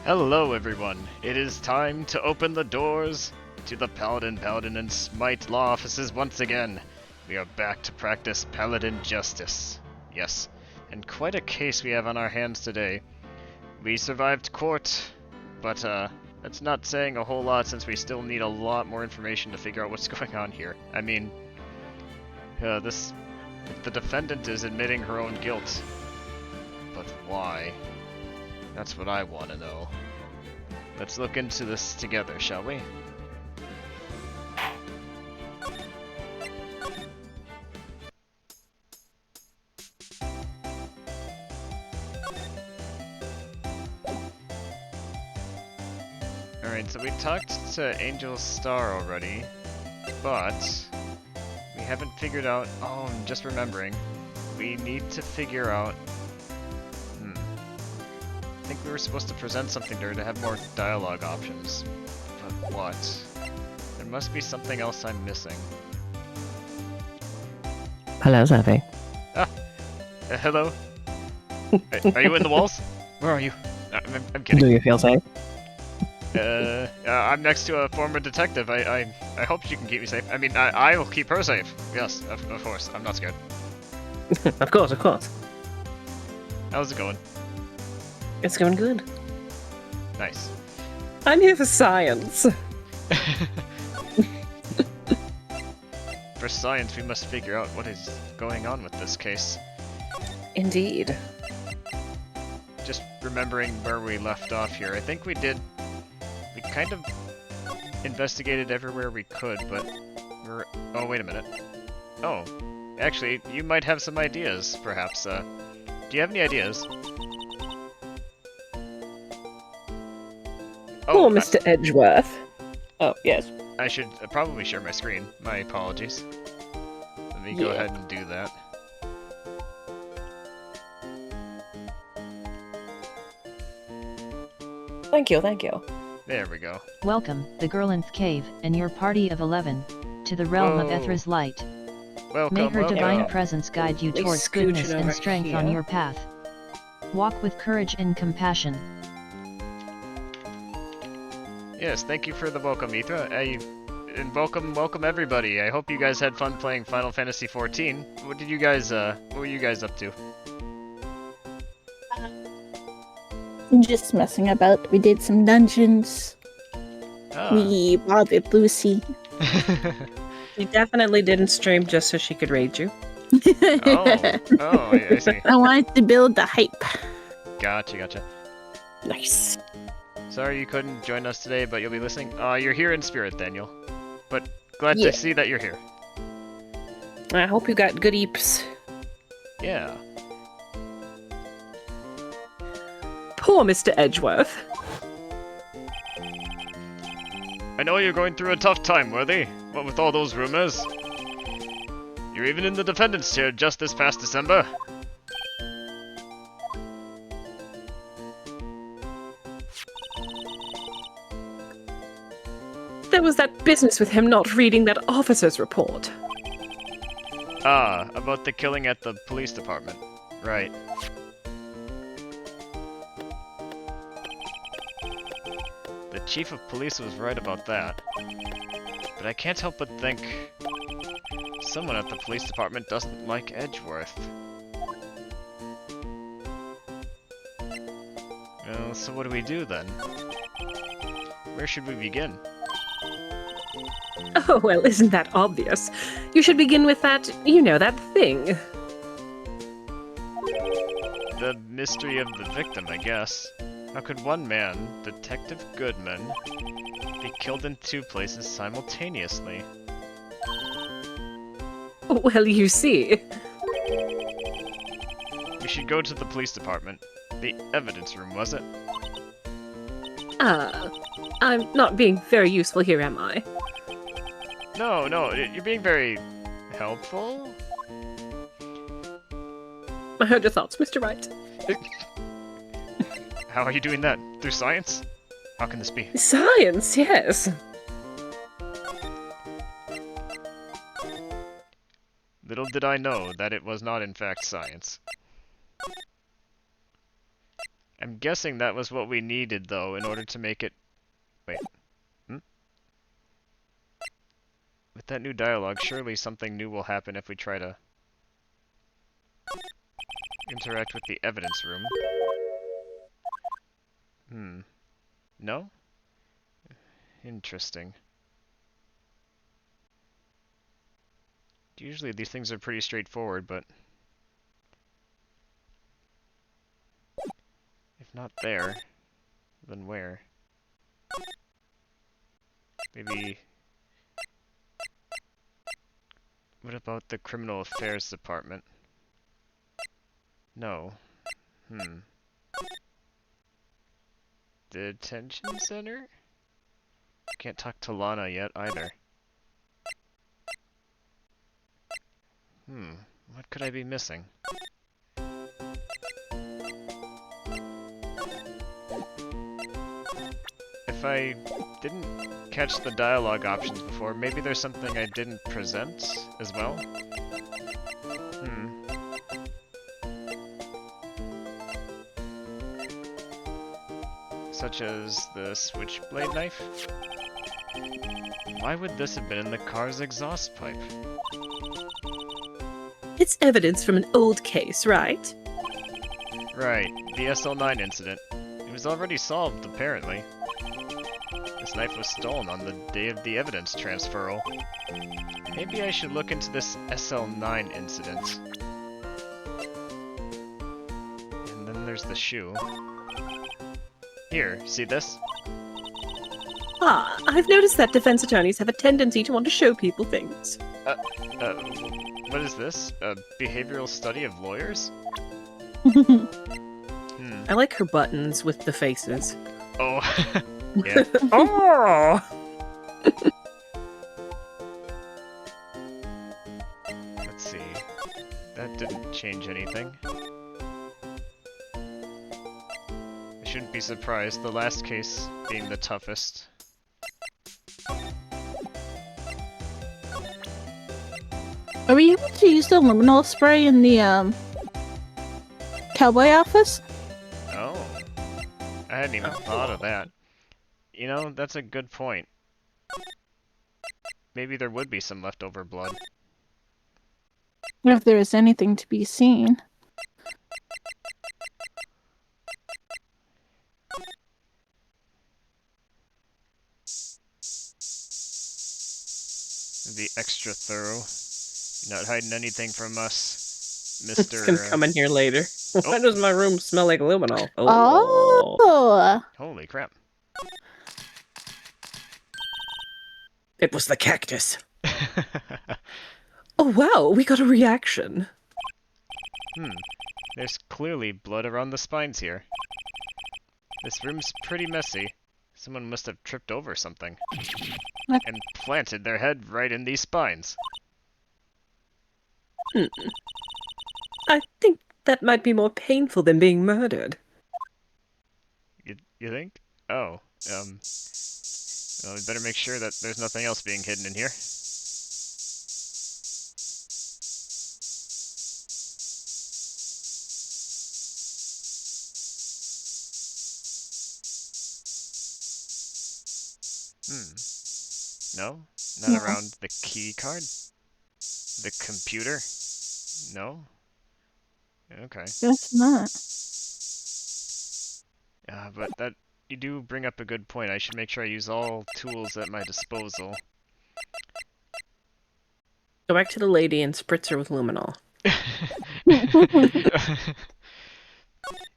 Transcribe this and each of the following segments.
Hello everyone, it is time to open the doors to the Paladin, and Smite law offices once again. We are back to practice Paladin justice. Yes, and quite a case we have on our hands today. We survived court, but that's not saying a whole lot since we still need a lot more information to figure out what's going on here. I mean, if the defendant is admitting her own guilt, but why? That's what I want to know. Let's look into this together, shall we? Alright, so we talked to Angel Star already, but we haven't figured out... Oh, I'm just remembering. We need to figure out... I think we were supposed to present something to her to have more dialogue options. But what? There must be something else I'm missing. Hello, Zephyr. Ah! Hello? Are you in the walls? Where are you? I'm kidding. Do you feel safe? I'm next to a former detective. I hope she can keep me safe. I mean, I will keep her safe. Yes, of course. I'm not scared. Of course, of course. How's it going? It's going good. Nice. I'm here for science. For science, we must figure out what is going on with this case. Indeed. Just remembering where we left off here, I think we kind of investigated everywhere we could, but oh, wait a minute. Oh, actually, you might have some ideas, perhaps. Do you have any ideas? Oh, Mr. Edgeworth. Oh, yes. I should probably share my screen. My apologies. Let me go ahead and do that. Thank you, thank you. There we go. Welcome, the Girlinth Cave, and your party of 11, to the realm of Ethra's light. Welcome, May her divine welcome. presence guide you towards goodness and strength on your path. Walk with courage and compassion. Yes, thank you for the welcome, Ethra. And welcome everybody. I hope you guys had fun playing Final Fantasy XIV. What were you guys up to? Just messing about. We did some dungeons. Ah. We bothered Lucy. You definitely didn't stream just so she could raid you. Oh, I see. I wanted to build the hype. Gotcha. Nice. Sorry you couldn't join us today, but you'll be listening. You're here in spirit, Daniel. But glad to see that you're here. I hope you got good eeps. Yeah. Poor Mr. Edgeworth. I know you're going through a tough time, Worthy. What with all those rumors? You're even in the defendant's chair just this past December. There was that business with him not reading that officer's report. About the killing at the police department. Right. The chief of police was right about that. But I can't help but think someone at the police department doesn't like Edgeworth. Well, so what do we do then? Where should we begin? Oh, well, isn't that obvious? You should begin with that, you know, that thing. The mystery of the victim, I guess. How could one man, Detective Goodman, be killed in two places simultaneously? Well, you see. We should go to the police department. The evidence room, was it? I'm not being very useful here, am I? No, you're being very helpful. I heard your thoughts, Mr. Wright. How are you doing that? Through science? How can this be? Science, yes. Little did I know that it was not in fact science. I'm guessing that was what we needed, though, in order to make it... Wait. With that new dialogue, surely something new will happen if we try to interact with the evidence room. No? Interesting. Usually these things are pretty straightforward, but... if not there, then where? Maybe... What about the Criminal Affairs Department? No. Detention Center? Can't talk to Lana yet, either. What could I be missing? If I didn't catch the dialogue options before, maybe there's something I didn't present as well? Such as the switchblade knife? Why would this have been in the car's exhaust pipe? It's evidence from an old case, right? Right, the SL9 incident. It was already solved, apparently. This knife was stolen on the day of the evidence transferal. Maybe I should look into this SL9 incident. And then there's the shoe. Here, see this? Ah, I've noticed that defense attorneys have a tendency to want to show people things. What is this? A behavioral study of lawyers? I like her buttons with the faces. Oh, yeah. Oh! Let's see. That didn't change anything. I shouldn't be surprised, the last case being the toughest. Are we able to use the luminol spray in the cowboy office? Oh. I hadn't even thought of that. You know, that's a good point. Maybe there would be some leftover blood. If there is anything to be seen. Be extra thorough. You're not hiding anything from us, Mr. It's gonna come in here later. Oh. Why does my room smell like luminol? Oh! Holy crap. It was the cactus. Oh wow, we got a reaction. There's clearly blood around the spines here. This room's pretty messy. Someone must have tripped over something. And planted their head right in these spines. I think that might be more painful than being murdered. You think? Oh, well, we better make sure that there's nothing else being hidden in here. No? Not around the key card? The computer? No? Okay. Guess not. But that... You do bring up a good point. I should make sure I use all tools at my disposal. Go back to the lady and spritz her with luminol.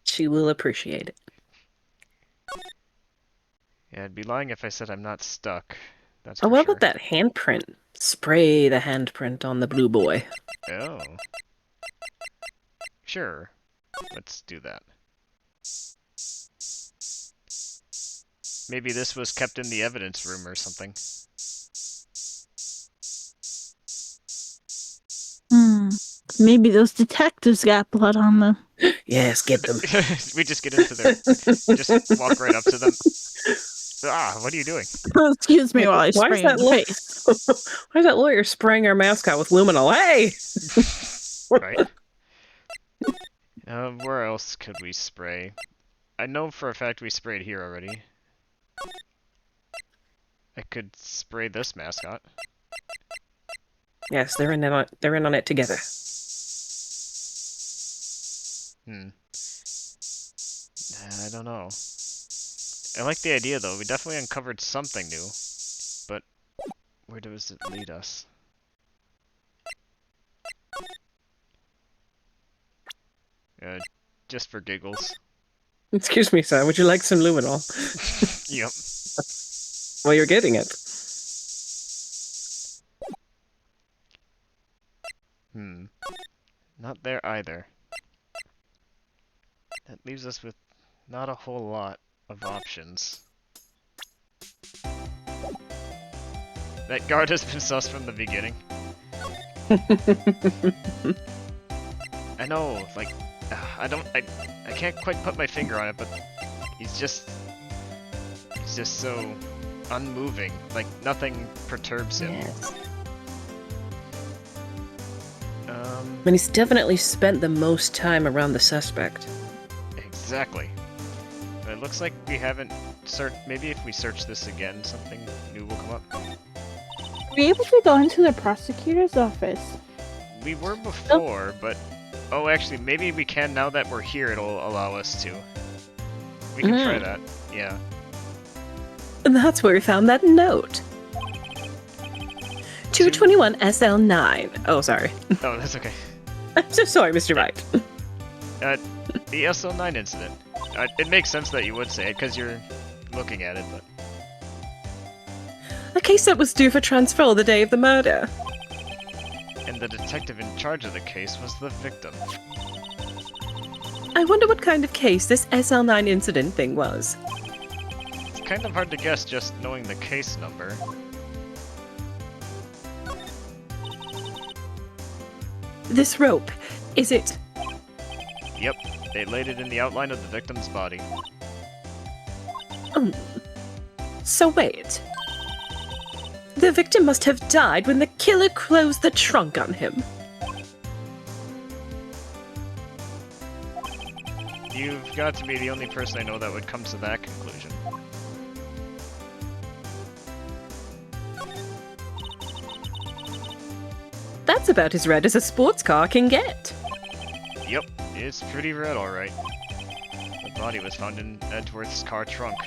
She will appreciate it. Yeah, I'd be lying if I said I'm not stuck. That's Oh, for what sure. about that handprint? Spray the handprint on the blue boy. Oh. Sure. Let's do that. Maybe this was kept in the evidence room or something. Maybe those detectives got blood on them. Yes, get them. We just get into there. Just walk right up to them. Ah, what are you doing? Excuse me while I Why spray is that in the face. Why is that lawyer spraying our mascot with luminol? Hey! Right. Where else could we spray? I know for a fact we sprayed here already. I could spray this mascot. Yes, they're in on it together. I don't know. I like the idea though. We definitely uncovered something new. But where does it lead us? Just for giggles. Excuse me, sir. Would you like some luminol? Yep. Well, you're getting it. Not there either. That leaves us with not a whole lot of options. That guard has been sus from the beginning. I know, like, I can't quite put my finger on it, but he's just so unmoving. Like, nothing perturbs him. Yes. And he's definitely spent the most time around the suspect. Exactly. But it looks like we haven't searched. Maybe if we search this again, something new will come up. Were you able to go into the prosecutor's office? We were before, but... Oh, actually, maybe we can now that we're here, it'll allow us to. We can try that, yeah. And that's where we found that note. 221 SL9. Oh, sorry. Oh, that's okay. I'm so sorry, Mr. Wright. The SL9 incident. It makes sense that you would say it, because you're looking at it, but... A case that was due for transfer the day of the murder. And the detective in charge of the case was the victim. I wonder what kind of case this SL9 incident thing was. It's kind of hard to guess just knowing the case number. This rope, is it... Yep, they laid it in the outline of the victim's body. So wait. The victim must have died when the killer closed the trunk on him. You've got to be the only person I know that would come to that conclusion. That's about as red as a sports car can get. Yep, it's pretty red alright. The body was found in Edgeworth's car trunk.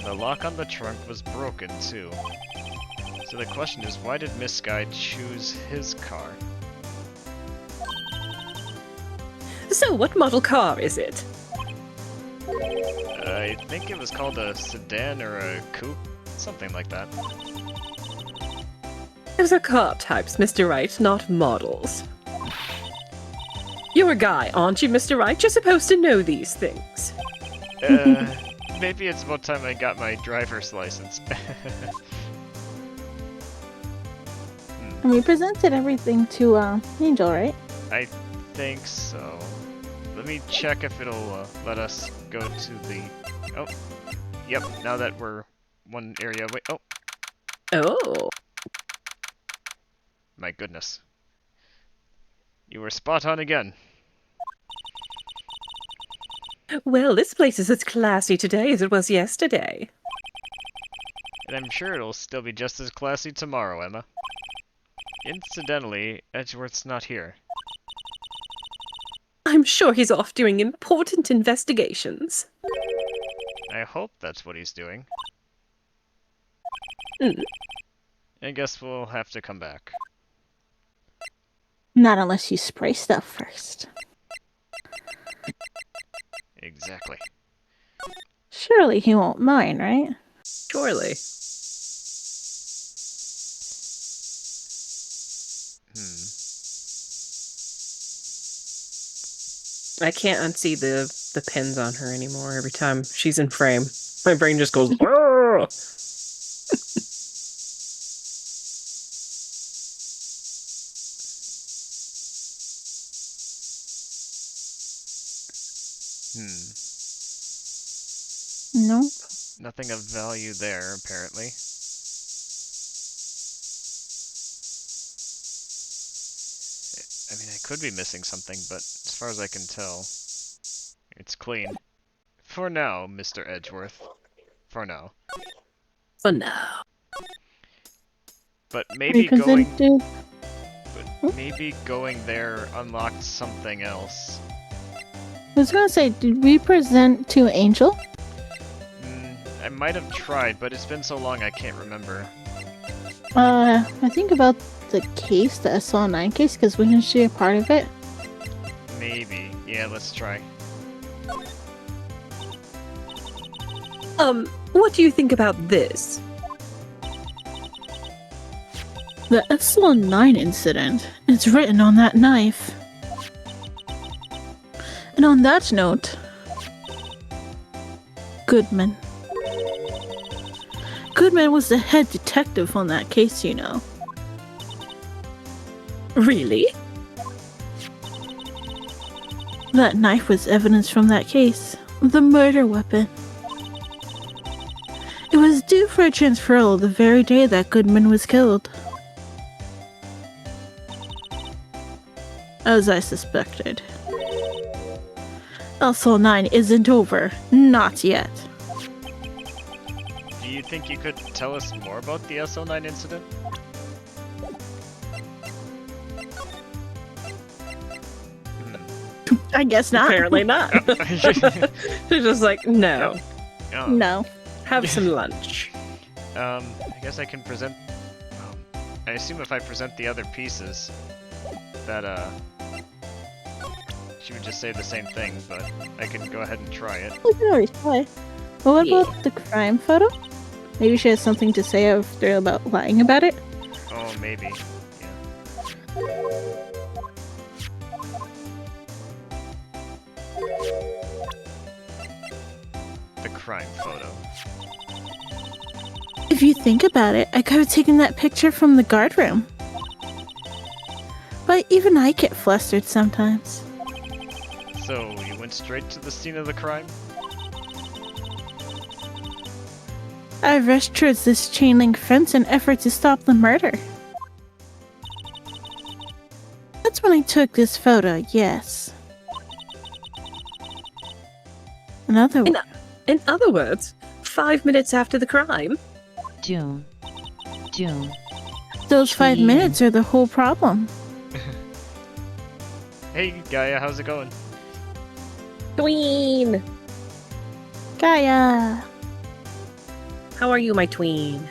The lock on the trunk was broken too. So the question is, why did Miss Guy choose his car? So what model car is it? I think it was called a sedan or a coupe, something like that. Those are car types, Mr. Wright, not models. You're a guy, aren't you, Mr. Wright? You're supposed to know these things. Maybe it's about time I got my driver's license. And we presented everything to Angel, right? I think so. Let me check if it'll let us go to the... Oh, yep, now that we're one area away... Oh, Oh. my goodness. You were spot on again. Well, this place is as classy today as it was yesterday. And I'm sure it'll still be just as classy tomorrow, Emma. Incidentally, Edgeworth's not here. I'm sure he's off doing important investigations. I hope that's what he's doing. Mm. I guess we'll have to come back. Not unless you spray stuff first. Exactly. Surely he won't mind, right? Surely. I can't unsee the pins on her anymore every time she's in frame. My brain just goes, "Argh!" Nope. Nothing of value there, apparently. I mean, I could be missing something, but as far as I can tell, it's clean. For now, Mr. Edgeworth. For now. For now. But maybe going... Represented. But maybe going there unlocked something else. I was gonna say, did we present to Angel? I might have tried, but it's been so long I can't remember. I think about the case, the SL9 case, because we can see a part of it. Maybe. Yeah, let's try. What do you think about this? The SL9 incident. It's written on that knife. And on that note, Goodman. Goodman was the head detective on that case, you know. Really? That knife was evidence from that case. The murder weapon. It was due for a transferal the very day that Goodman was killed. As I suspected. SL9 isn't over. Not yet. Do you think you could tell us more about the SL9 incident? I guess not. Apparently not. They're just like, no. Oh. No. Have some lunch. I guess I can present... I assume if I present the other pieces, that, she would just say the same thing, but I can go ahead and try it. We can always try. But what about the crime photo? Maybe she has something to say after about lying about it? Oh, maybe. Yeah. The crime photo. If you think about it, I could have taken that picture from the guard room. But even I get flustered sometimes. So, you went straight to the scene of the crime? I rushed towards this chain link fence in effort to stop the murder. That's when I took this photo, yes. In other words, 5 minutes after the crime. Doom. Those 5 minutes are the whole problem. Hey, Gaia, how's it going? Tween! Gaia! How are you, my tween?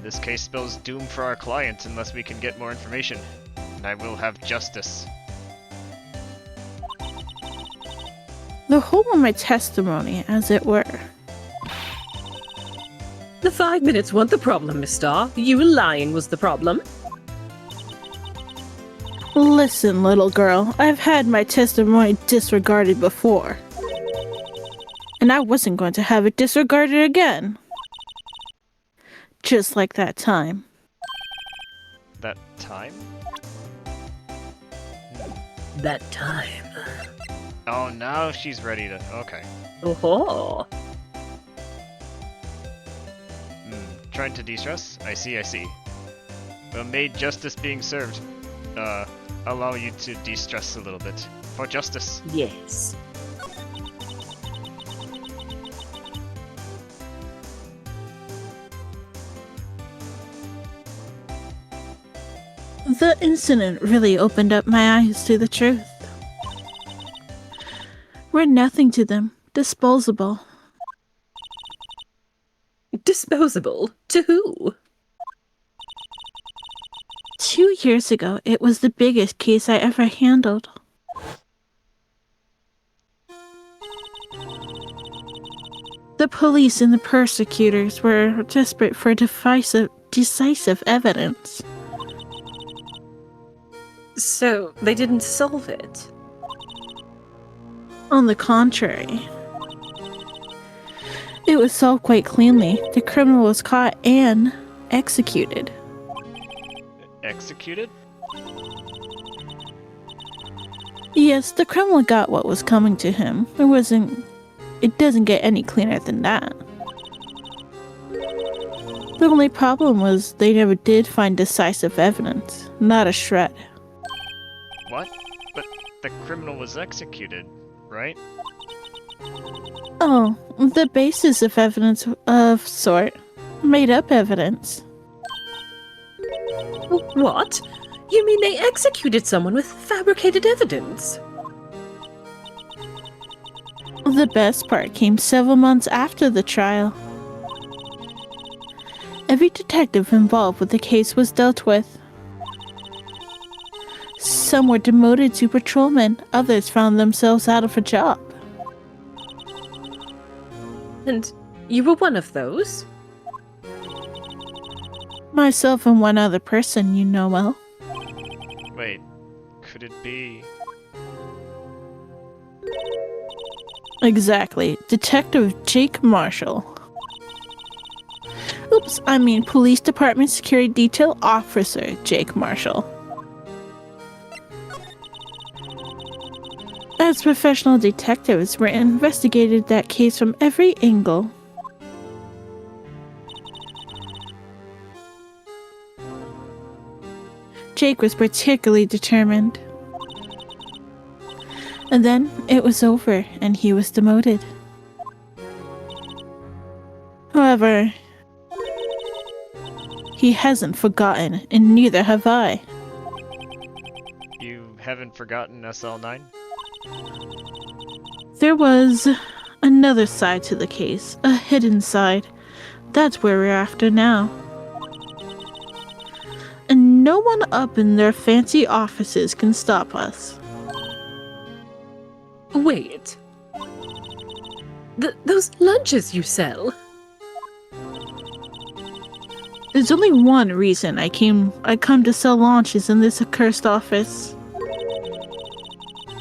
This case spells doom for our client unless we can get more information. And I will have justice. The whole of my testimony, as it were. The 5 minutes weren't the problem, Miss Star. You lying was the problem. Listen, little girl, I've had my testimony disregarded before. And I wasn't going to have it disregarded again. Just like that time. That time? That time. Oh, now she's ready to... Okay. Oh-ho. Trying to de-stress? I see. Well, may justice being served, allow you to de-stress a little bit. For justice. Yes. The incident really opened up my eyes to the truth. We're nothing to them. Disposable. Disposable? To who? 2 years ago, it was the biggest case I ever handled. The police and the persecutors were desperate for decisive evidence. So, they didn't solve it? On the contrary. It was solved quite cleanly. The criminal was caught and executed. Executed? Yes, the criminal got what was coming to him. It doesn't get any cleaner than that. The only problem was they never did find decisive evidence. Not a shred. What? But the criminal was executed. right? Oh, the basis of evidence of sort. Made up evidence. What? You mean they executed someone with fabricated evidence? The best part came several months after the trial. Every detective involved with the case was dealt with. Some were demoted to patrolmen, others found themselves out of a job. And you were one of those? Myself and one other person you know well. Wait, could it be... Exactly. Detective Jake Marshall. Oops, I mean Police Department Security Detail Officer Jake Marshall. As professional detectives, we investigated that case from every angle. Jake was particularly determined. And then it was over, and he was demoted. However, he hasn't forgotten, and neither have I. You haven't forgotten SL9? There was another side to the case, a hidden side. That's where we're after now. And no one up in their fancy offices can stop us. Wait. Those lunches you sell? There's only one reason I come to sell launches in this accursed office.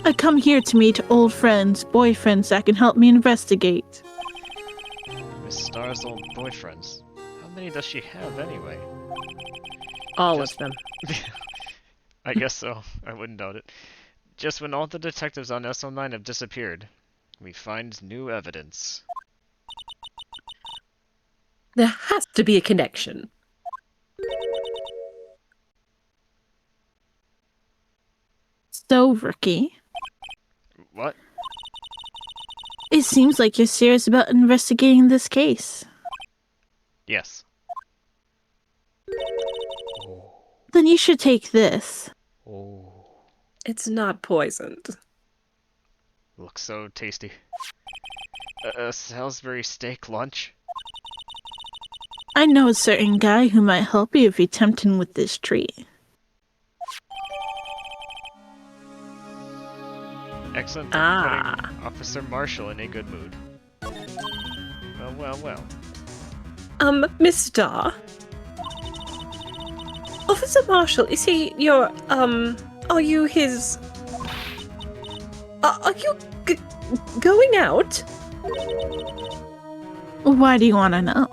I come here to meet old friends, boyfriends that can help me investigate. Miss Star's old boyfriends. How many does she have anyway? All of them. I guess so. I wouldn't doubt it. Just when all the detectives on SL9 have disappeared, we find new evidence. There has to be a connection. So, Rookie, What? it seems like you're serious about investigating this case. Yes. Then you should take this. Oh. It's not poisoned. Looks so tasty. A Salisbury steak lunch? I know a certain guy who might help you if you tempt him with this treat. Excellent at putting Officer Marshall in a good mood. Well, well, well. Miss Starr? Officer Marshall, is he your, are you his... Are you going out? Why do you want to know?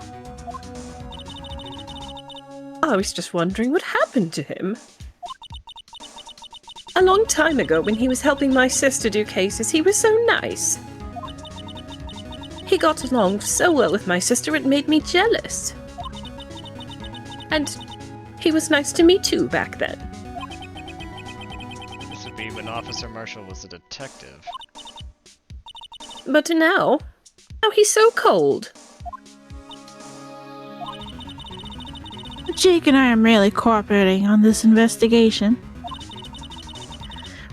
I was just wondering what happened to him. A long time ago, when he was helping my sister do cases, he was so nice. He got along so well with my sister, it made me jealous. And he was nice to me too back then. This would be when Officer Marshall was a detective. But now he's so cold. Jake and I are merely cooperating on this investigation.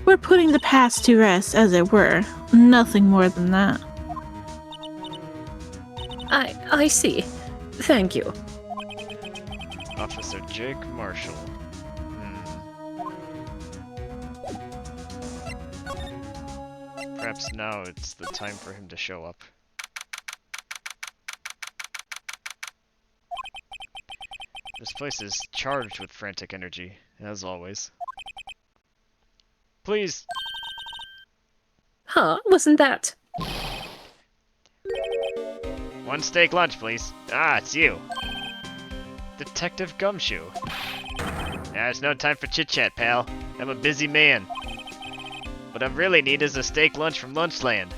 We're putting the past to rest, as it were. Nothing more than that. I see. Thank you. Officer Jake Marshall. Perhaps now it's the time for him to show up. This place is charged with frantic energy, as always. Please! Huh? Wasn't that... One steak lunch, please. Ah, it's you. Detective Gumshoe. There's no time for chit-chat, pal. I'm a busy man. What I really need is a steak lunch from Lunchland.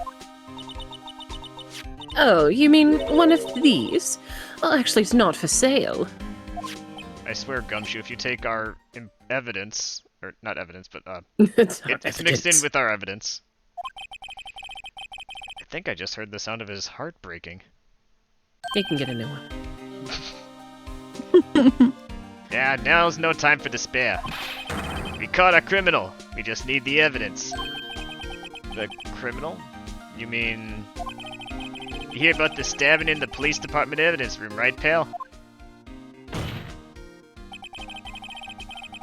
Oh, you mean one of these? Well, actually, it's not for sale. I swear, Gumshoe, if you take our evidence, or not evidence, but It's it's mixed in with our evidence. think I just heard the sound of his heart breaking. You can get a new one. Yeah, now's no time for despair. We caught a criminal. We just need the evidence. The criminal? You mean... You hear about the stabbing in the police department evidence room, right, pal?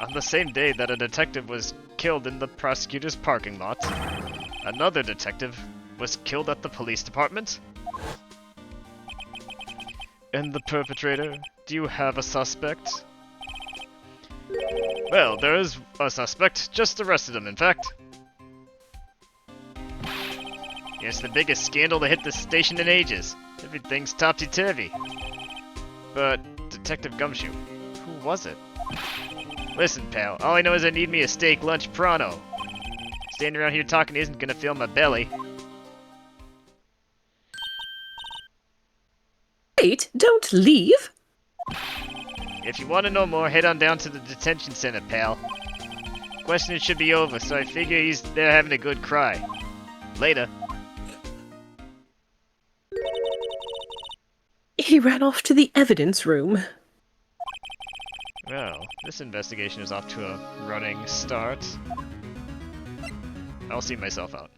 On the same day that a detective was killed in the prosecutor's parking lot, another detective was killed at the police department? And the perpetrator? Do you have a suspect? Well, there is a suspect. Just arrested him, in fact. It's the biggest scandal to hit this station in ages. Everything's topsy-turvy. But, Detective Gumshoe, who was it? Listen, pal, all I know is I need me a steak lunch pronto. Standing around here talking isn't gonna fill my belly. Wait, don't leave! If you want to know more, head on down to the detention center, pal. Questioning should be over, so I figure he's there having a good cry. Later. He ran off to the evidence room. Well, this investigation is off to a running start. I'll see myself out.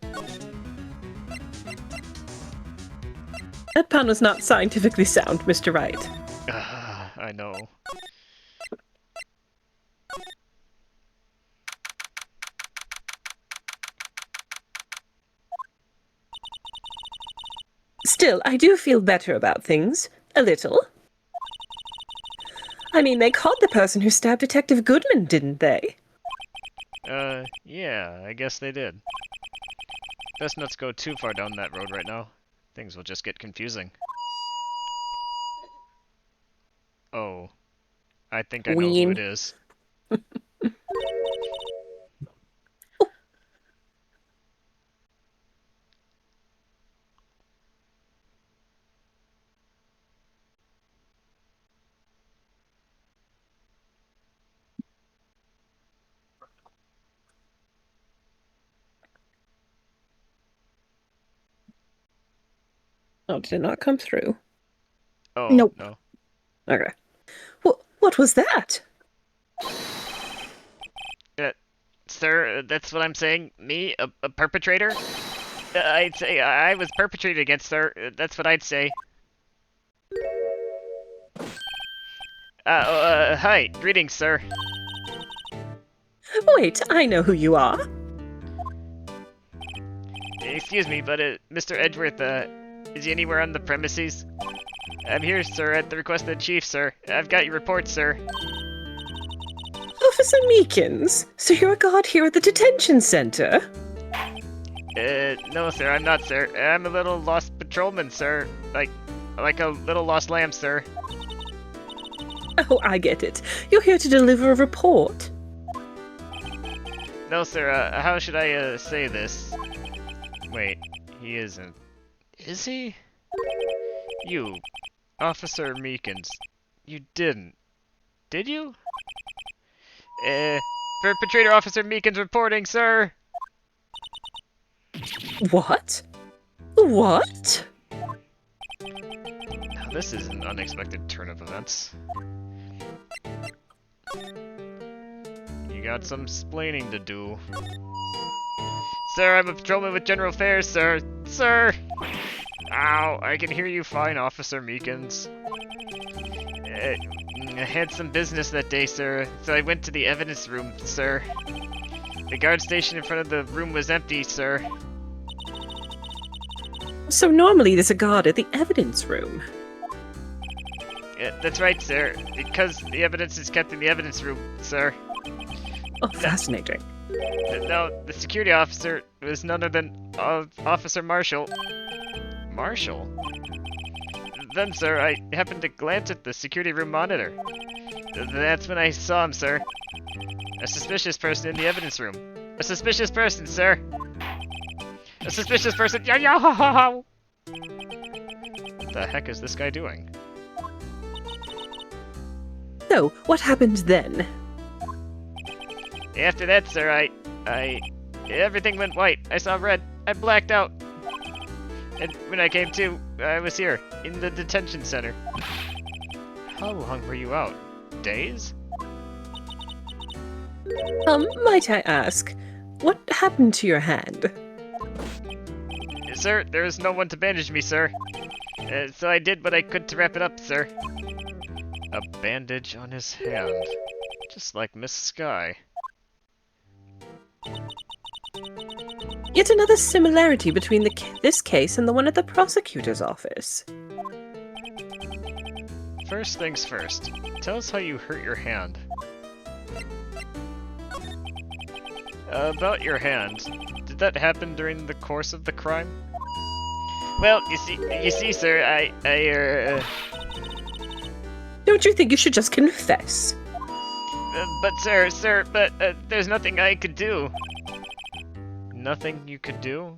That pun was not scientifically sound, Mr. Wright. I know. Still, I do feel better about things. A little. I mean, they caught the person who stabbed Detective Goodman, didn't they? Yeah, I guess they did. Best not to go too far down that road right now. Things will just get confusing. Oh. I think I know who it is. Oh, did it not come through? Oh, Nope. no. Okay. What was that? Sir, that's what I'm saying? Me? A perpetrator? I'd say I was perpetrated against, sir. That's what I'd say. Hi. Greetings, sir. Wait, I know who you are. Excuse me, but, Mr. Edgeworth, is he anywhere on the premises? I'm here, sir, at the request of the chief, sir. I've got your report, sir. Officer Meekins, so you're a guard here at the detention center? No, sir, I'm not, sir. I'm a little lost patrolman, sir. Like a little lost lamb, sir. Oh, I get it. You're here to deliver a report. No, sir, how should I, say this? Wait, he isn't. Is he? You, Officer Meekins, you didn't. Did you? Perpetrator Officer Meekins reporting, sir! What? What? Now, this is an unexpected turn of events. You got some explaining to do. Sir, I'm a patrolman with General Affairs, sir! Sir! Ow, I can hear you fine, Officer Meekins. I had some business that day, sir, so I went to the evidence room, sir. The guard station in front of the room was empty, sir. So normally there's a guard at the evidence room. Yeah, that's right, sir. Because the evidence is kept in the evidence room, sir. Oh, fascinating. No, the security officer was none other than Officer Marshall. Marshall? Then, sir, I happened to glance at the security room monitor. That's when I saw him, sir. A suspicious person in the evidence room. A suspicious person, sir. A suspicious person. What the heck is this guy doing? So, what happened then? After that, sir, everything went white. I saw red. I blacked out. And when I came to, I was here, in the detention center. How long were you out? Days? Might I ask, what happened to your hand? Sir, there is no one to bandage me, sir. So I did what I could to wrap it up, sir. A bandage on his hand. Just like Miss Sky. Yet another similarity between this case and the one at the prosecutor's office. First things first. Tell us how you hurt your hand. About your hand. Did that happen during the course of the crime? Well, you see, sir, Don't you think you should just confess? But there's nothing I could do. Nothing you could do?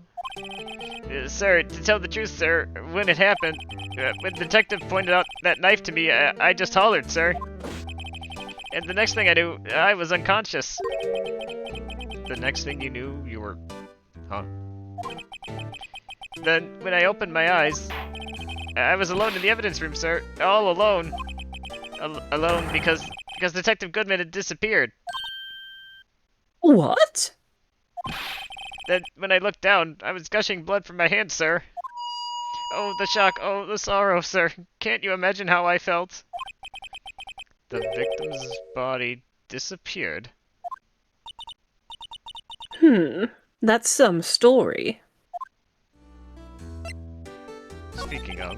Sir, to tell the truth, sir, when it happened, when the detective pointed out that knife to me, I just hollered, sir. And the next thing I knew, I was unconscious. The next thing you knew, you were... Huh? Then, when I opened my eyes, I was alone in the evidence room, sir. All alone. Alone because Detective Goodman had disappeared. What? Then, when I looked down, I was gushing blood from my hand, sir. Oh, the shock. Oh, the sorrow, sir. Can't you imagine how I felt? The victim's body disappeared. That's some story. Speaking of,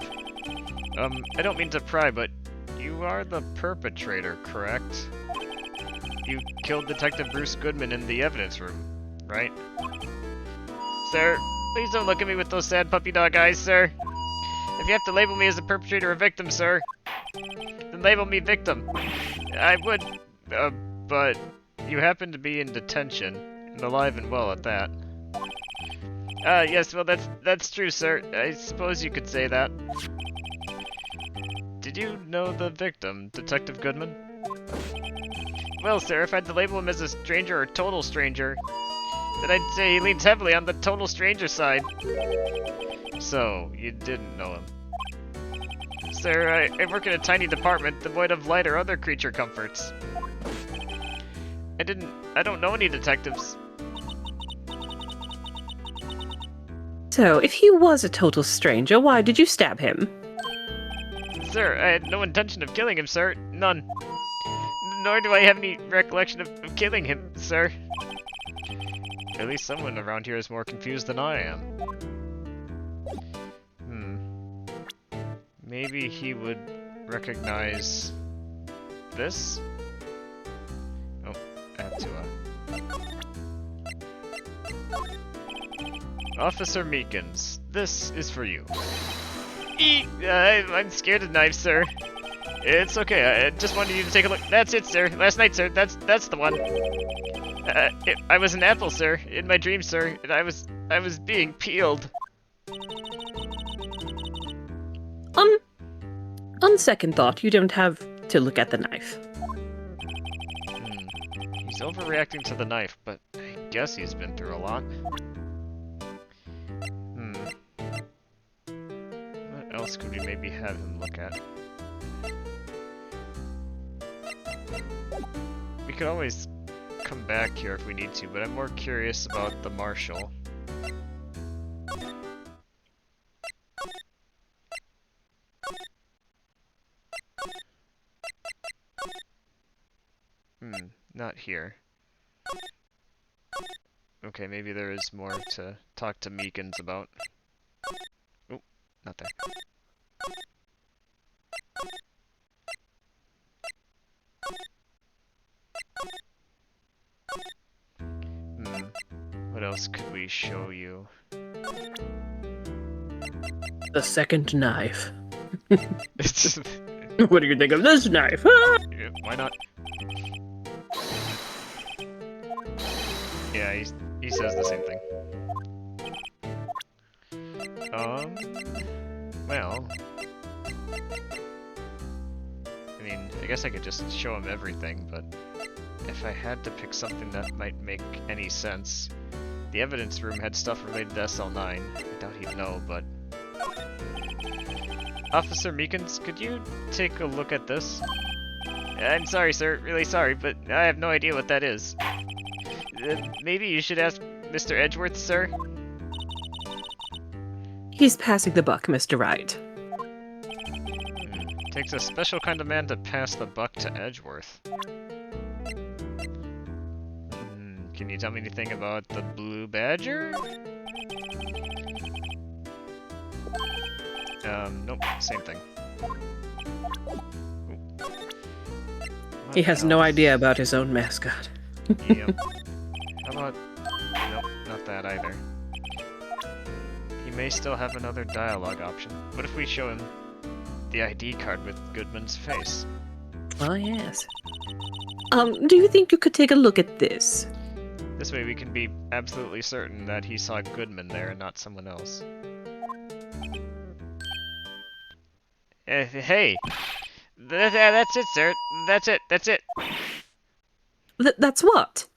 I don't mean to pry, but you are the perpetrator, correct? You killed Detective Bruce Goodman in the evidence room, right? Sir, please don't look at me with those sad puppy dog eyes, sir. If you have to label me as a perpetrator or victim, sir, then label me victim. I would, but you happen to be in detention, and alive and well at that. Yes, well, that's true, sir. I suppose you could say that. Did you know the victim, Detective Goodman? Well, sir, if I had to label him as a stranger or total stranger, then I'd say he leans heavily on the total stranger side. So, you didn't know him. Sir, I work in a tiny department devoid of light or other creature comforts. I don't know any detectives. So, if he was a total stranger, why did you stab him? Sir, I had no intention of killing him, sir. None. Nor do I have any recollection of killing him, sir. At least someone around here is more confused than I am. Maybe he would recognize this? Oh, I have to, Officer Meekins, this is for you. I'm scared of knives, sir. It's okay, I just wanted you to take a look. That's it, sir. Last night, sir. That's the one. I was an apple, sir. In my dream, sir. And I was being peeled. On second thought, you don't have to look at the knife. He's overreacting to the knife, but I guess he's been through a lot. What else could we maybe have him look at? We could always come back here if we need to, but I'm more curious about the marshal. Not here. Okay, maybe there is more to talk to Meekins about. Oh, not there. What else could we show you? The second knife. It's What do you think of this knife? Ah! yeah, why not? Yeah, he says the same thing. Well, I mean, I guess I could just show him everything, but if I had to pick something that might make any sense, the evidence room had stuff related to SL9. I doubt he'd know, but Officer Meekins, could you take a look at this? I'm sorry, sir. Really sorry, but I have no idea what that is. Maybe you should ask Mr. Edgeworth, sir? He's passing the buck, Mr. Wright. Takes a special kind of man to pass the buck to Edgeworth. Can you tell me anything about the Blue Badger? Nope, same thing. He has no idea about his own mascot. Yep. How about... Nope, not that either. He may still have another dialogue option. What if we show him the ID card with Goodman's face? Oh, yes. Do you think you could take a look at this? This way we can be absolutely certain that he saw Goodman there and not someone else. Hey! That's it, sir. That's it. That's it. That's what?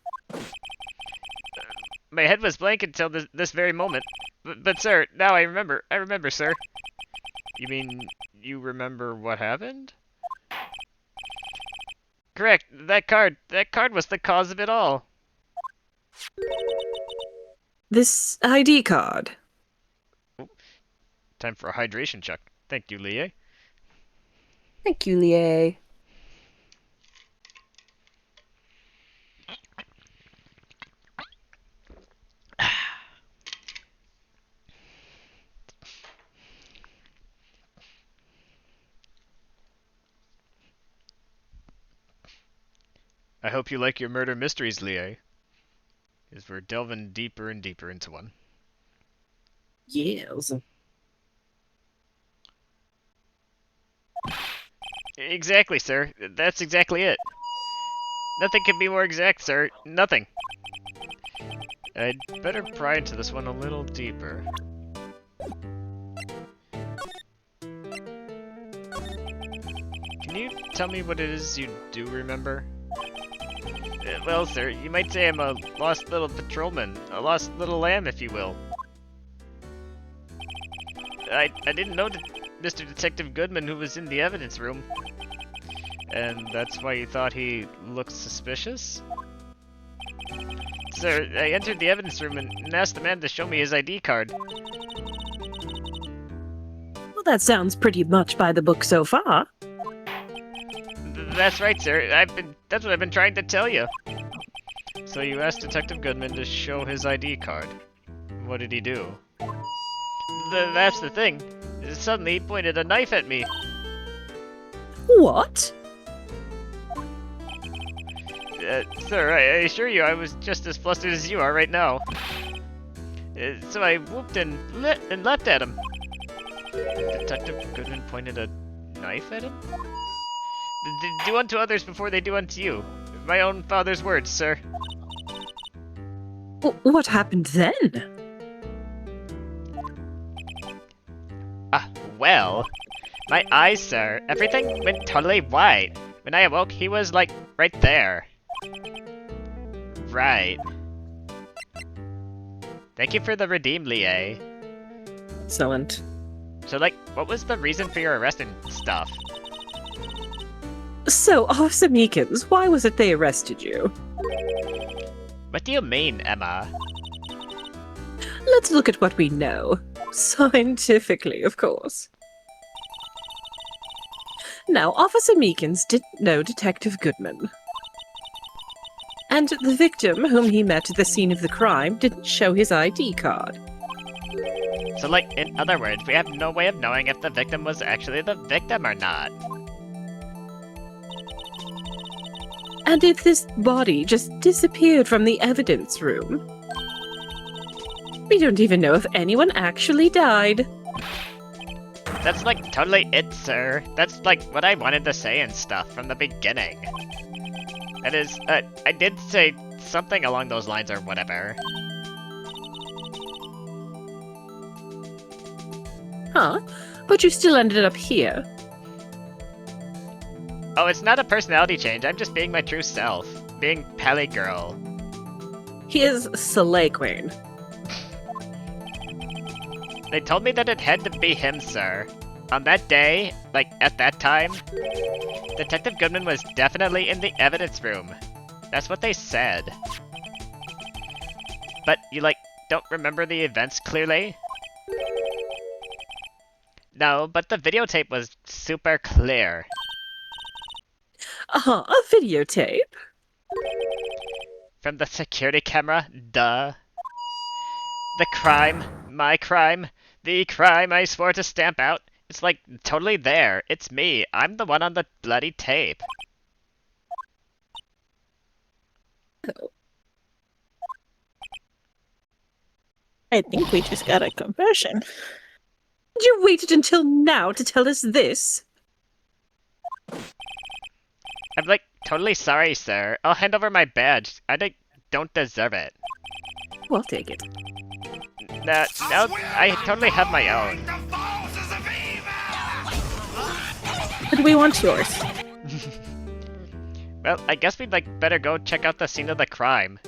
My head was blank until this very moment. But sir, now I remember. I remember, sir. You mean you remember what happened? Correct. That card was the cause of it all. This ID card. Oh, time for a hydration check. Thank you, Lie. Thank you, Lie. I hope you like your murder mysteries, Lie. As we're delving deeper and deeper into one. Yes. Exactly, sir. That's exactly it. Nothing can be more exact, sir. Nothing. I'd better pry into this one a little deeper. Can you tell me what it is you do remember? Well, sir, you might say I'm a lost little patrolman. A lost little lamb, if you will. I didn't know Mr. Detective Goodman, who was in the evidence room. And that's why you thought he looked suspicious? Sir, I entered the evidence room and asked the man to show me his ID card. Well, that sounds pretty much by the book so far. That's right, sir. That's what I've been trying to tell you. So you asked Detective Goodman to show his ID card. What did he do? That's the thing. Suddenly he pointed a knife at me. What? Sir, I assure you I was just as flustered as you are right now. So I whooped and leapt at him. Detective Goodman pointed a knife at him? Do unto others before they do unto you. My own father's words, sir. What happened then? Well, my eyes, sir. Everything went totally white. When I awoke, he was, like, right there. Right. Thank you for the redeem, Lie. Excellent. So, like, what was the reason for your arrest and stuff? So, Officer Meekins, why was it they arrested you? What do you mean, Emma? Let's look at what we know. Scientifically, of course. Now, Officer Meekins didn't know Detective Goodman. And the victim whom he met at the scene of the crime didn't show his ID card. So, like, in other words, we have no way of knowing if the victim was actually the victim or not. And if this body just disappeared from the evidence room, we don't even know if anyone actually died. That's like totally it, sir. That's like what I wanted to say and stuff from the beginning. That is, I did say something along those lines or whatever. Huh? But you still ended up here. Oh, it's not a personality change. I'm just being my true self. Being Pally Girl. He is Soleil Queen. They told me that it had to be him, sir. On that day, like, at that time, Detective Goodman was definitely in the evidence room. That's what they said. But you, like, don't remember the events clearly? No, but the videotape was super clear. A videotape? From the security camera, duh. The crime, my crime, the crime I swore to stamp out. It's like totally there. It's me. I'm the one on the bloody tape. I think we just got a confession. You waited until now to tell us this? I'm like totally sorry, sir. I'll hand over my badge. I don't deserve it. Well, take it. No, I totally have my own. But we want yours. Well, I guess we'd like better go check out the scene of the crime.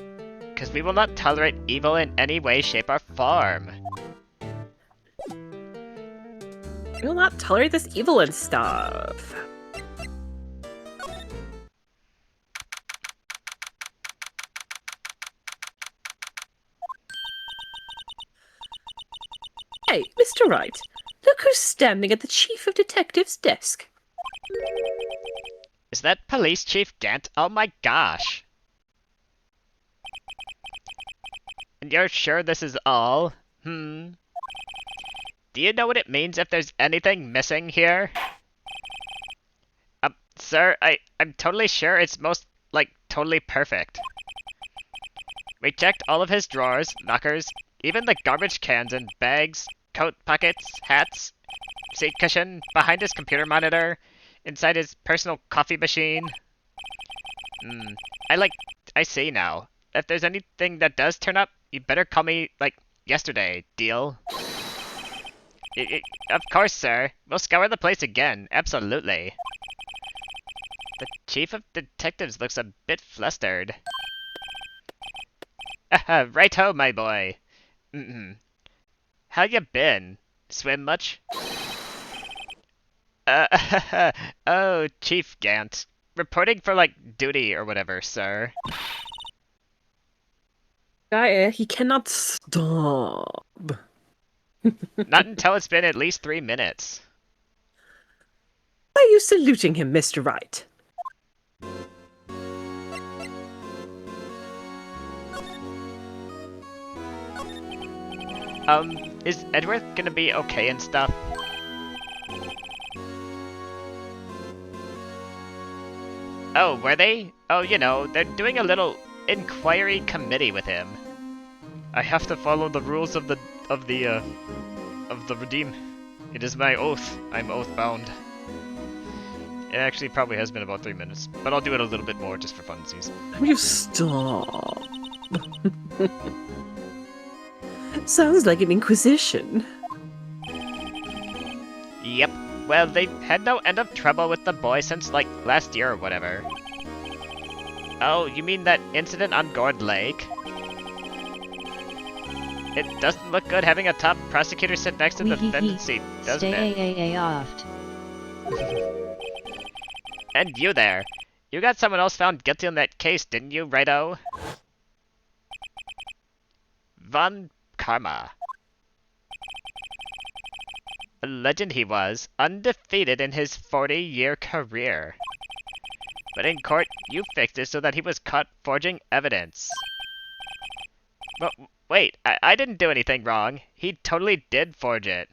Because we will not tolerate evil in any way, shape, or form. We will not tolerate this evil and stuff. Hey, Mr. Wright, look who's standing at the Chief of Detectives' desk. Is that Police Chief Gant? Oh my gosh. And you're sure this is all? Do you know what it means if there's anything missing here? Sir, I'm totally sure it's totally perfect. We checked all of his drawers, lockers, even the garbage cans and bags, coat pockets, hats, seat cushion, behind his computer monitor, inside his personal coffee machine. I see now. If there's anything that does turn up, you better call me, yesterday, deal? Of course, sir. We'll scour the place again, absolutely. The Chief of Detectives looks a bit flustered. Right-ho, my boy. How you been? Swim much? Oh, Chief Gant. Reporting for, duty or whatever, sir. Gaia, he cannot stop. Not until it's been at least 3 minutes. Why are you saluting him, Mr. Wright? Is Edward gonna be okay and stuff? Oh, were they? Oh, you know, they're doing a little inquiry committee with him. I have to follow the rules of the redeem. It is my oath. I'm oath bound. It actually probably has been about 3 minutes, but I'll do it a little bit more just for funsies. Will you stop? Sounds like an inquisition. Yep. Well, they've had no end of trouble with the boy since, last year or whatever. Oh, you mean that incident on Gourd Lake? It doesn't look good having a top prosecutor sit next to the defendant's seat, doesn't it? Stay oft. And you there. You got someone else found guilty on that case, didn't you, Righto? Von Karma. A legend he was, undefeated in his 40-year career. But in court, you fixed it so that he was caught forging evidence. But wait, I didn't do anything wrong. He totally did forge it.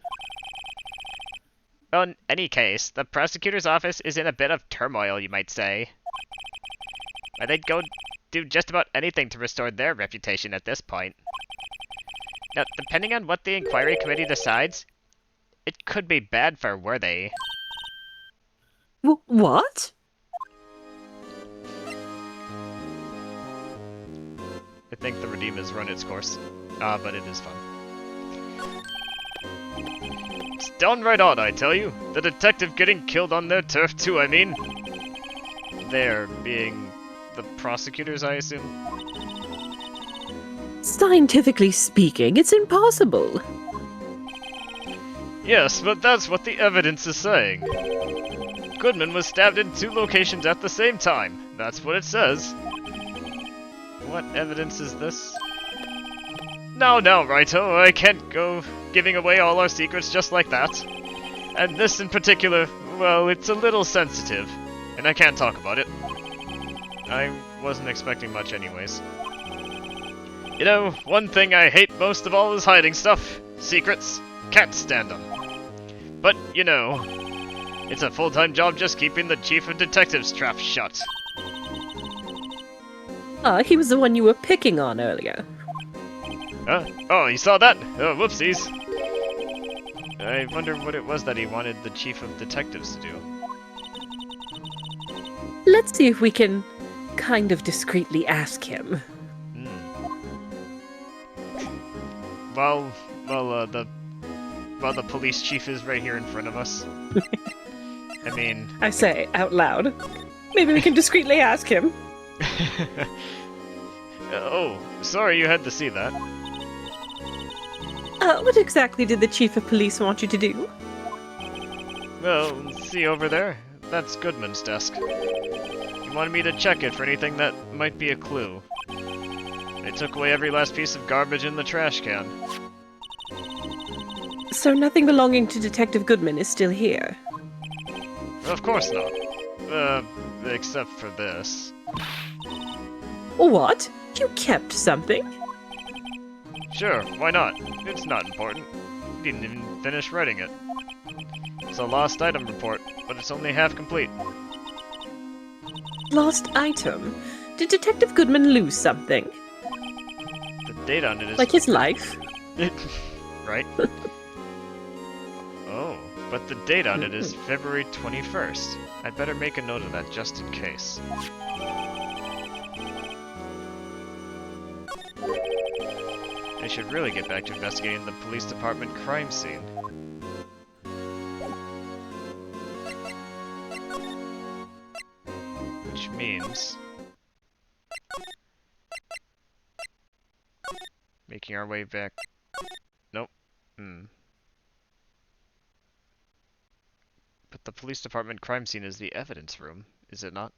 Well, in any case, the prosecutor's office is in a bit of turmoil, you might say. But they'd go do just about anything to restore their reputation at this point. Now, depending on what the inquiry committee decides, it could be bad for Worthy. What? I think the redeem has run its course. But it is fun. It's downright odd, I tell you. The detective getting killed on their turf too, I mean. There being the prosecutors, I assume? Scientifically speaking, it's impossible. Yes, but that's what the evidence is saying. Goodman was stabbed in 2 locations at the same time. That's what it says. What evidence is this? No, Righto, I can't go giving away all our secrets just like that. And this in particular, well, it's a little sensitive, and I can't talk about it. I wasn't expecting much anyways. You know, one thing I hate most of all is hiding stuff. Secrets. Can't stand them. But, you know, it's a full-time job just keeping the chief of detectives trap shut. He was the one you were picking on earlier. Huh? Oh, you saw that? Oh, whoopsies. I wonder what it was that he wanted the chief of detectives to do. Let's see if we can kind of discreetly ask him. Well, the police chief is right here in front of us. I mean... I say, out loud. Maybe we can discreetly ask him. Oh, sorry you had to see that. What exactly did the chief of police want you to do? Well, see over there? That's Goodman's desk. He wanted me to check it for anything that might be a clue. They took away every last piece of garbage in the trash can. So nothing belonging to Detective Goodman is still here? Of course not. Except for this. What? You kept something? Sure, why not? It's not important. You didn't even finish writing it. It's a lost item report, but it's only half complete. Lost item? Did Detective Goodman lose something? The date on it is... Like his life? Right? Oh, but the date on it is February 21st. I'd better make a note of that just in case. I should really get back to investigating the police department crime scene. Which means... making our way back... Nope. But the police department crime scene is the evidence room, is it not?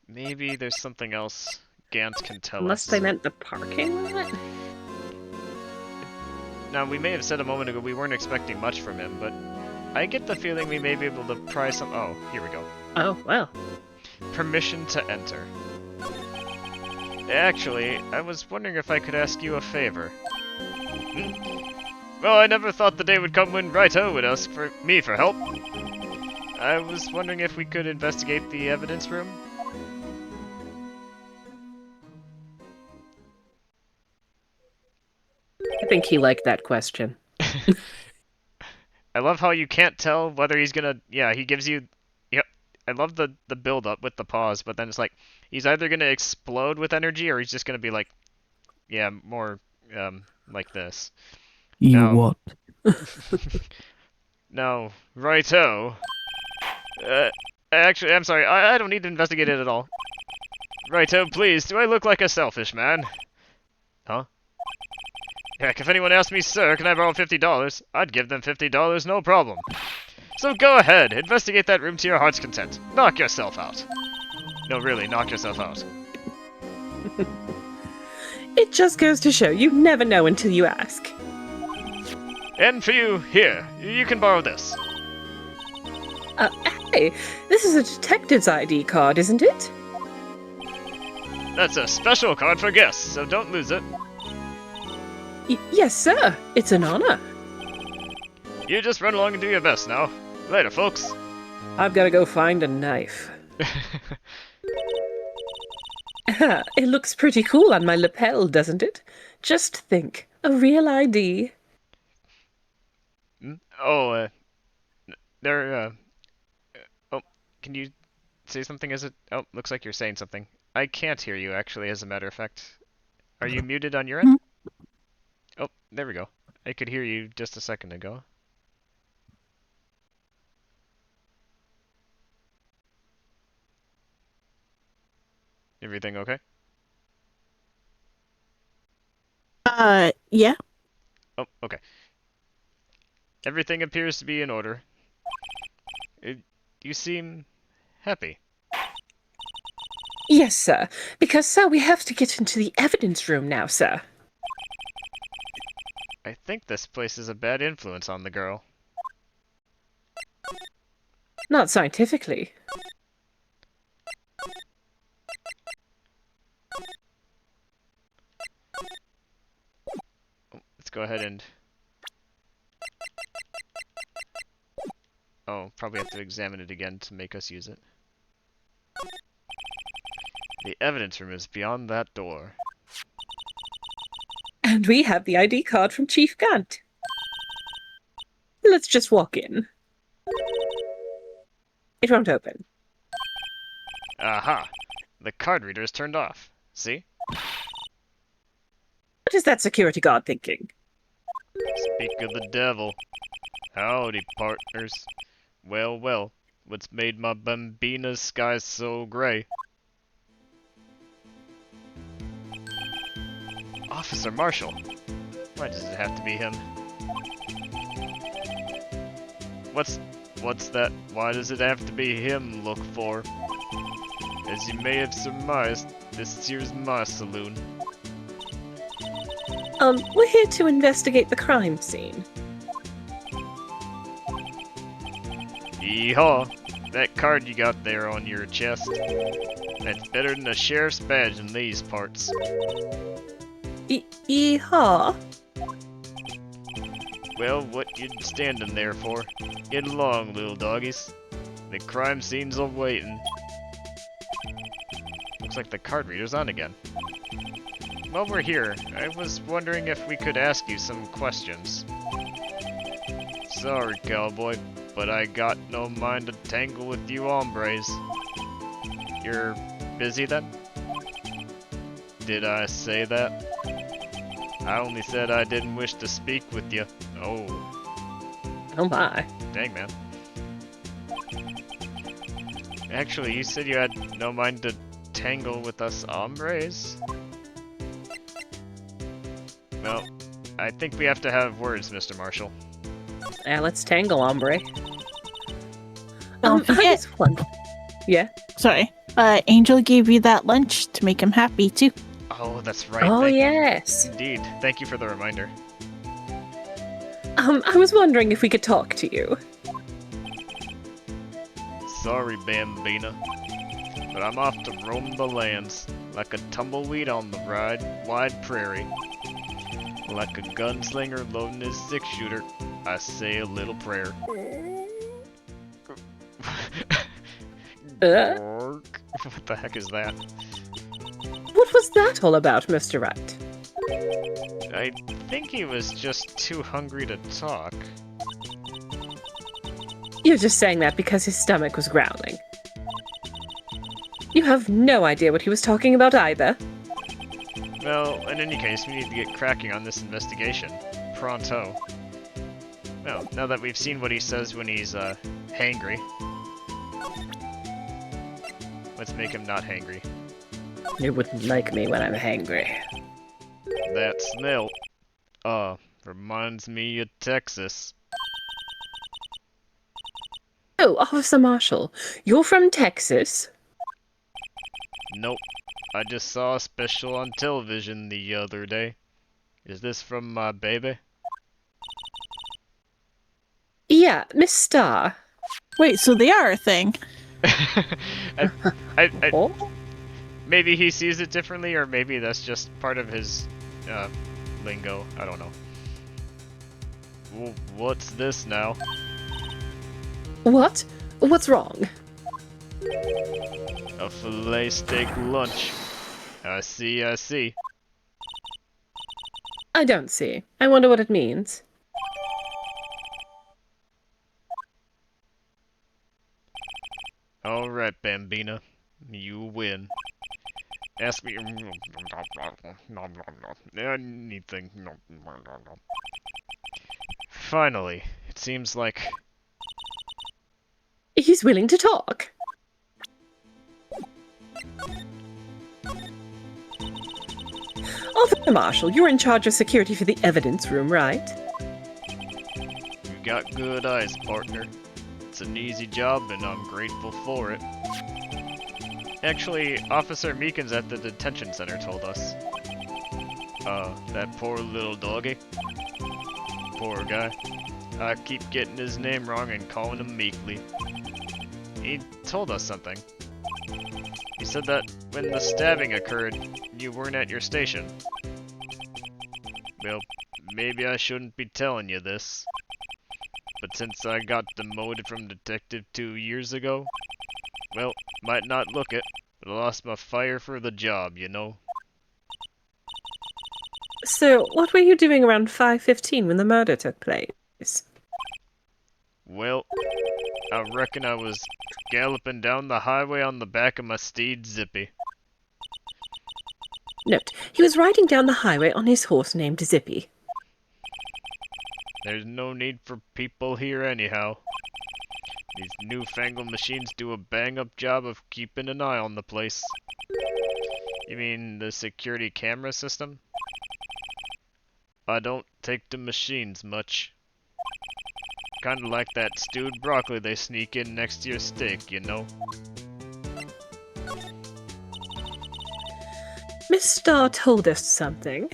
Maybe there's something else Gant can tell Unless us. they meant the parking lot? Now, we may have said a moment ago we weren't expecting much from him, but I get the feeling we may be able to pry some... Oh, here we go. Oh, well. Permission to enter. Actually, I was wondering if I could ask you a favor. Well, I never thought the day would come when Wright-O would ask for me for help. I was wondering if we could investigate the evidence room. I think he liked that question. I love how you can't tell whether he's gonna... Yeah, he gives you... Yep. I love the build-up with the pause, but then it's like, he's either gonna explode with energy, or he's just gonna be like... Yeah, more, like this. What? Now, Righto. Actually, I'm sorry, I don't need to investigate it at all. Righto, please, do I look like a selfish man? Huh? Heck, if anyone asked me, sir, can I borrow $50? I'd give them $50, no problem. So go ahead, investigate that room to your heart's content. Knock yourself out. No, really, knock yourself out. It just goes to show you never know until you ask. And for you, here, you can borrow this. Hey, this is a detective's ID card, isn't it? That's a special card for guests, so don't lose it. Yes, sir. It's an honor. You just run along and do your best now. Later, folks. I've got to go find a knife. It looks pretty cool on my lapel, doesn't it? Just think, a real ID. Oh, there, oh, can you say something? Is it? Oh, looks like you're saying something. I can't hear you, actually, as a matter of fact. Are you muted on your end? Oh, there we go. I could hear you just a second ago. Everything okay? Yeah. Oh, okay. Everything appears to be in order. You seem happy. Yes, sir. Because, sir, we have to get into the evidence room now, sir. I think this place is a bad influence on the girl. Not scientifically. Let's go ahead and... Oh, probably have to examine it again to make us use it. The evidence room is beyond that door. And we have the ID card from Chief Gant. Let's just walk in. It won't open. Aha! The card reader is turned off. See? What is that security guard thinking? Speak of the devil. Howdy, partners. Well, well, what's made my bambina's sky so gray? Officer Marshall. Why does it have to be him? What's that? Why does it have to be him look for? As you may have surmised, this here's my saloon. We're here to investigate the crime scene. Yeehaw! That card you got there on your chest. That's better than a sheriff's badge in these parts. Yeehaw. Well, what you standing there for? Get along, little doggies. The crime scene's awaiting. Looks like the card reader's on again. While we're here, I was wondering if we could ask you some questions. Sorry, cowboy, but I got no mind to tangle with you hombres. You're busy then? Did I say that? I only said I didn't wish to speak with you. Oh. Oh my. Dang, man. Actually, you said you had no mind to tangle with us hombres? Well, I think we have to have words, Mr. Marshall. Yeah, let's tangle, hombre. Don't forget. Yeah? Sorry. Angel gave you that lunch to make him happy, too. Oh, that's right. Oh, yes. Indeed. Thank you for the reminder. I was wondering if we could talk to you. Sorry, Bambina, but I'm off to roam the lands like a tumbleweed on the wide prairie. Like a gunslinger loading his six-shooter, I say a little prayer. What the heck is that? What was that all about, Mr. Wright? I think he was just too hungry to talk. You're just saying that because his stomach was growling. You have no idea what he was talking about either. Well, in any case, we need to get cracking on this investigation. Pronto. Well, now that we've seen what he says when he's, hangry. Let's make him not hangry. You wouldn't like me when I'm hangry. That smell, reminds me of Texas. Oh, Officer Marshall, you're from Texas? Nope. I just saw a special on television the other day. Is this from my baby? Yeah, Miss Starr. Wait, so they are a thing. Oh? Maybe he sees it differently, or maybe that's just part of his lingo. I don't know. What's this now? What? What's wrong? A filet steak lunch. I see, I see. I don't see. I wonder what it means. Alright, Bambina. You win. Ask me anything. Finally, it seems like... He's willing to talk. Arthur Marshall, you're in charge of security for the evidence room, right? You got good eyes, partner. It's an easy job, and I'm grateful for it. Actually, Officer Meekins at the detention center told us. That poor little doggy. Poor guy. I keep getting his name wrong and calling him Meekly. He told us something. He said that when the stabbing occurred, you weren't at your station. Well, maybe I shouldn't be telling you this. But since I got demoted from detective 2 years ago, well, might not look it, but I lost my fire for the job, you know? So, what were you doing around 5:15 when the murder took place? Well, I reckon I was galloping down the highway on the back of my steed, Zippy. Note, he was riding down the highway on his horse named Zippy. There's no need for people here anyhow. These newfangled machines do a bang-up job of keeping an eye on the place. You mean the security camera system? I don't take to machines much. Kinda like that stewed broccoli they sneak in next to your steak, you know? Miss Starr told us something.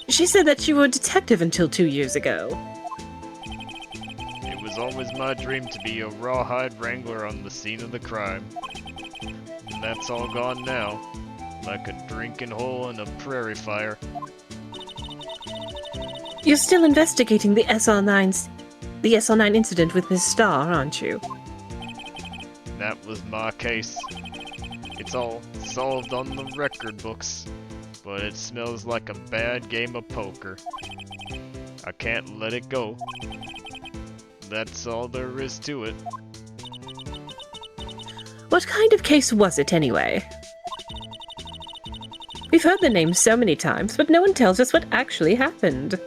She said that you were a detective until 2 years ago. It was always my dream to be a rawhide wrangler on the scene of the crime. And that's all gone now, like a drinking hole in a prairie fire. You're still investigating the SR9 incident with Miss Starr, aren't you? That was my case. It's all solved on the record books, but it smells like a bad game of poker. I can't let it go. That's all there is to it. What kind of case was it, anyway? We've heard the name so many times, but no one tells us what actually happened.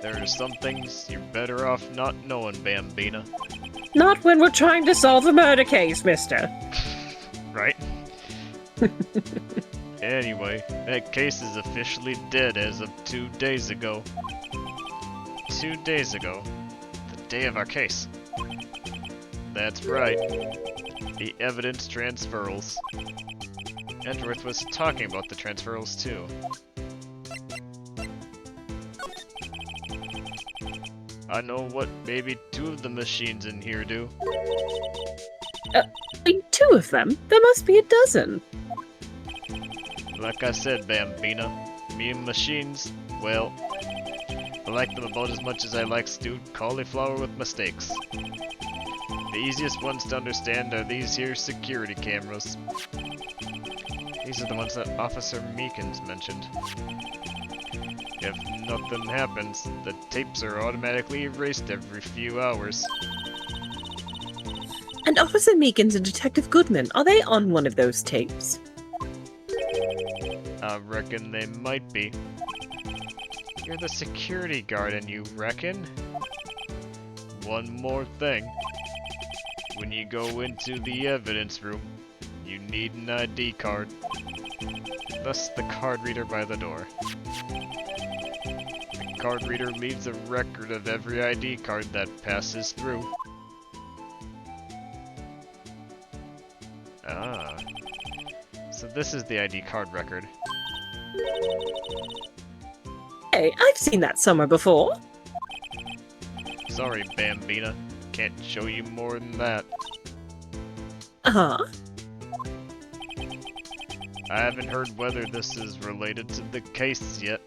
There are some things you're better off not knowing, Bambina. Not when we're trying to solve a murder case, mister. Right? Anyway, that case is officially dead as of 2 days ago. 2 days ago? The day of our case. That's right. The evidence transferals. Edgeworth was talking about the transferals too. I know what maybe 2 of the machines in here do. 2 of them? There must be a dozen. Like I said, Bambina, me and machines, well, I like them about as much as I like stewed cauliflower with mistakes. The easiest ones to understand are these here security cameras. These are the ones that Officer Meekins mentioned. If nothing happens, the tapes are automatically erased every few hours. And Officer Meekins and Detective Goodman, are they on one of those tapes? I reckon they might be. You're the security guard and you reckon? One more thing. When you go into the evidence room, you need an ID card. Thus the card reader by the door. The card reader leaves a record of every ID card that passes through. Ah. So this is the ID card record. Hey, I've seen that somewhere before. Sorry, Bambina. Can't show you more than that. Uh-huh. I haven't heard whether this is related to the case yet.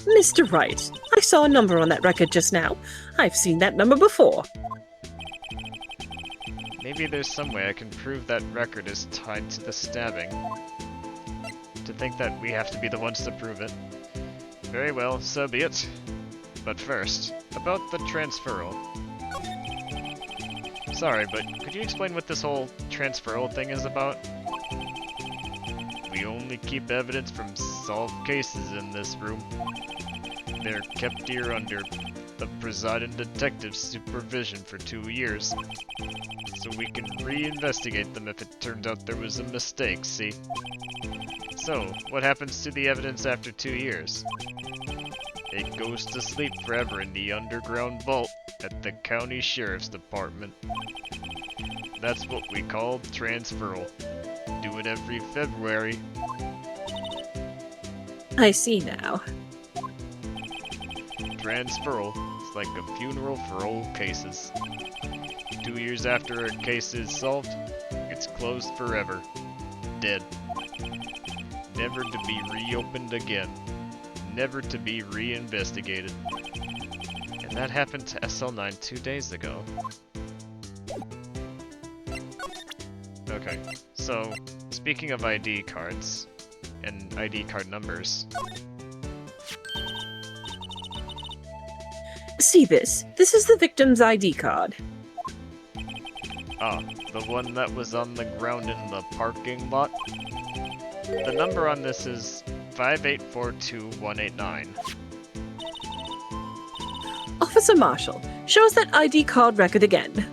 Mr. Wright, I saw a number on that record just now. I've seen that number before. Maybe there's some way I can prove that record is tied to the stabbing. To think that we have to be the ones to prove it. Very well, so be it. But first, about the transferal. Sorry, but could you explain what this whole transferal thing is about? We only keep evidence from solved cases in this room. They're kept here under the presiding detective's supervision for 2 years. So we can re-investigate them if it turns out there was a mistake, see? So, what happens to the evidence after 2 years? It goes to sleep forever in the underground vault at the county sheriff's department. That's what we call transferal. Do it every February. I see now. Transferal is like a funeral for old cases. 2 years after a case is solved, it's closed forever. Dead. Never to be reopened again. Never to be re-investigated. And that happened to SL9 2 days ago. Okay, so speaking of ID cards and ID card numbers. See this? This is the victim's ID card. Ah, the one that was on the ground in the parking lot? The number on this is 5842189. Officer Marshall, show us that ID card record again.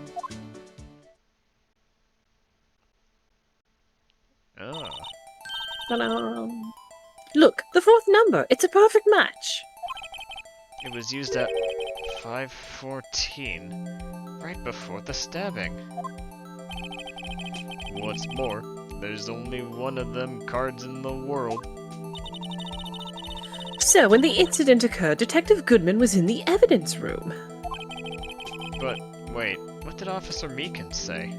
Ah. Ta-da. Look, the fourth number. It's a perfect match. It was used at 5:14, right before the stabbing. What's more, there's only one of them cards in the world. So, when the incident occurred, Detective Goodman was in the evidence room. But, wait, what did Officer Meekins say?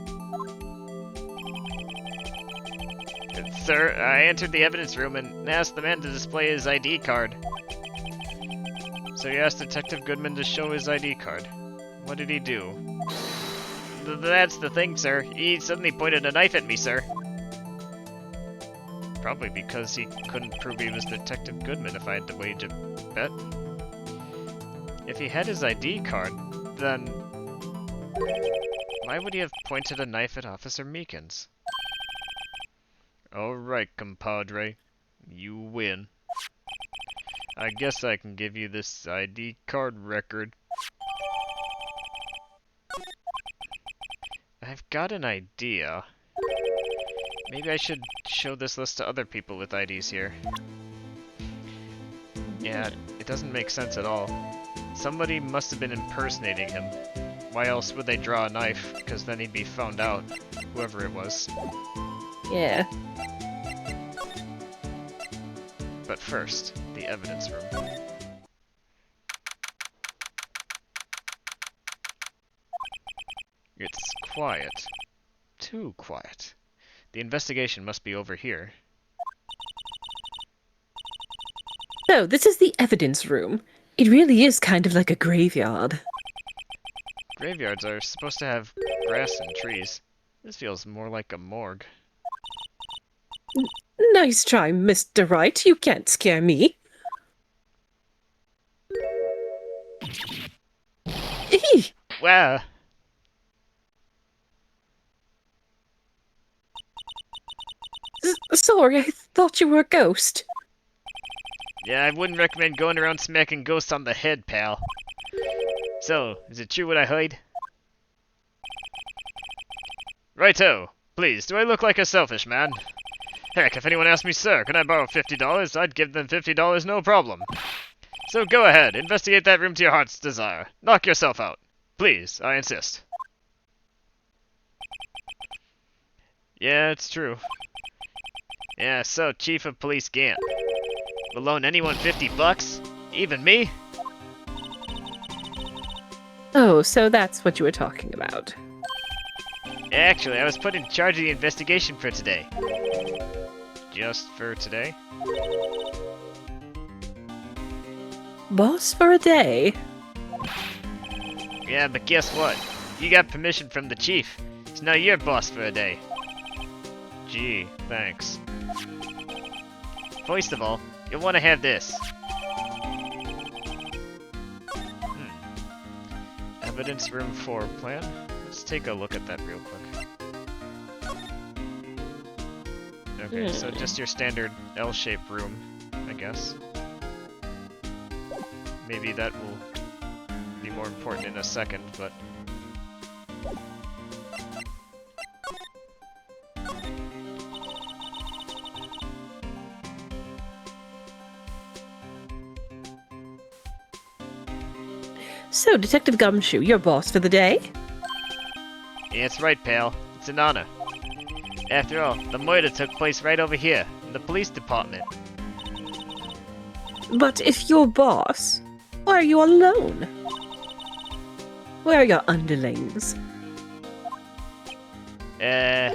Sir, I entered the evidence room and asked the man to display his ID card. So you asked Detective Goodman to show his ID card. What did he do? That's the thing, sir. He suddenly pointed a knife at me, sir. Probably because he couldn't prove he was Detective Goodman if I had to wage a bet. If he had his ID card, then why would he have pointed a knife at Officer Meekins? Alright, compadre. You win. I guess I can give you this ID card record. I've got an idea. Maybe I should show this list to other people with IDs here. Yeah, it doesn't make sense at all. Somebody must have been impersonating him. Why else would they draw a knife? Because then he'd be found out, whoever it was. Yeah. But first, the evidence room. It's quiet. Too quiet. The investigation must be over here. So, this is the evidence room. It really is kind of like a graveyard. Graveyards are supposed to have grass and trees. This feels more like a morgue. Nice try, Mr. Wright. You can't scare me. Eeh! Wow! Sorry, I thought you were a ghost. Yeah, I wouldn't recommend going around smacking ghosts on the head, pal. So, is it true what I heard? Righto! Please, do I look like a selfish man? Heck, if anyone asked me, sir, can I borrow $50? I'd give them $50 no problem. So go ahead, investigate that room to your heart's desire. Knock yourself out. Please, I insist. Yeah, it's true. Yeah, so, Chief of Police Gant. Will loan anyone $50? Even me? Oh, so that's what you were talking about. Actually, I was put in charge of the investigation for today. Just for today? Boss for a day? Yeah, but guess what? You got permission from the chief, so now you're boss for a day. Gee, thanks. First of all, you'll want to have this. Evidence room 4 plan? Let's take a look at that real quick. Okay, so just your standard L-shaped room, I guess. Maybe that will be more important in a second, but... So, Detective Gumshoe, your boss for the day? Yeah, that's right, pal. It's an honor. After all, the murder took place right over here, in the police department. But if you're boss, why are you alone? Where are your underlings? Yeah,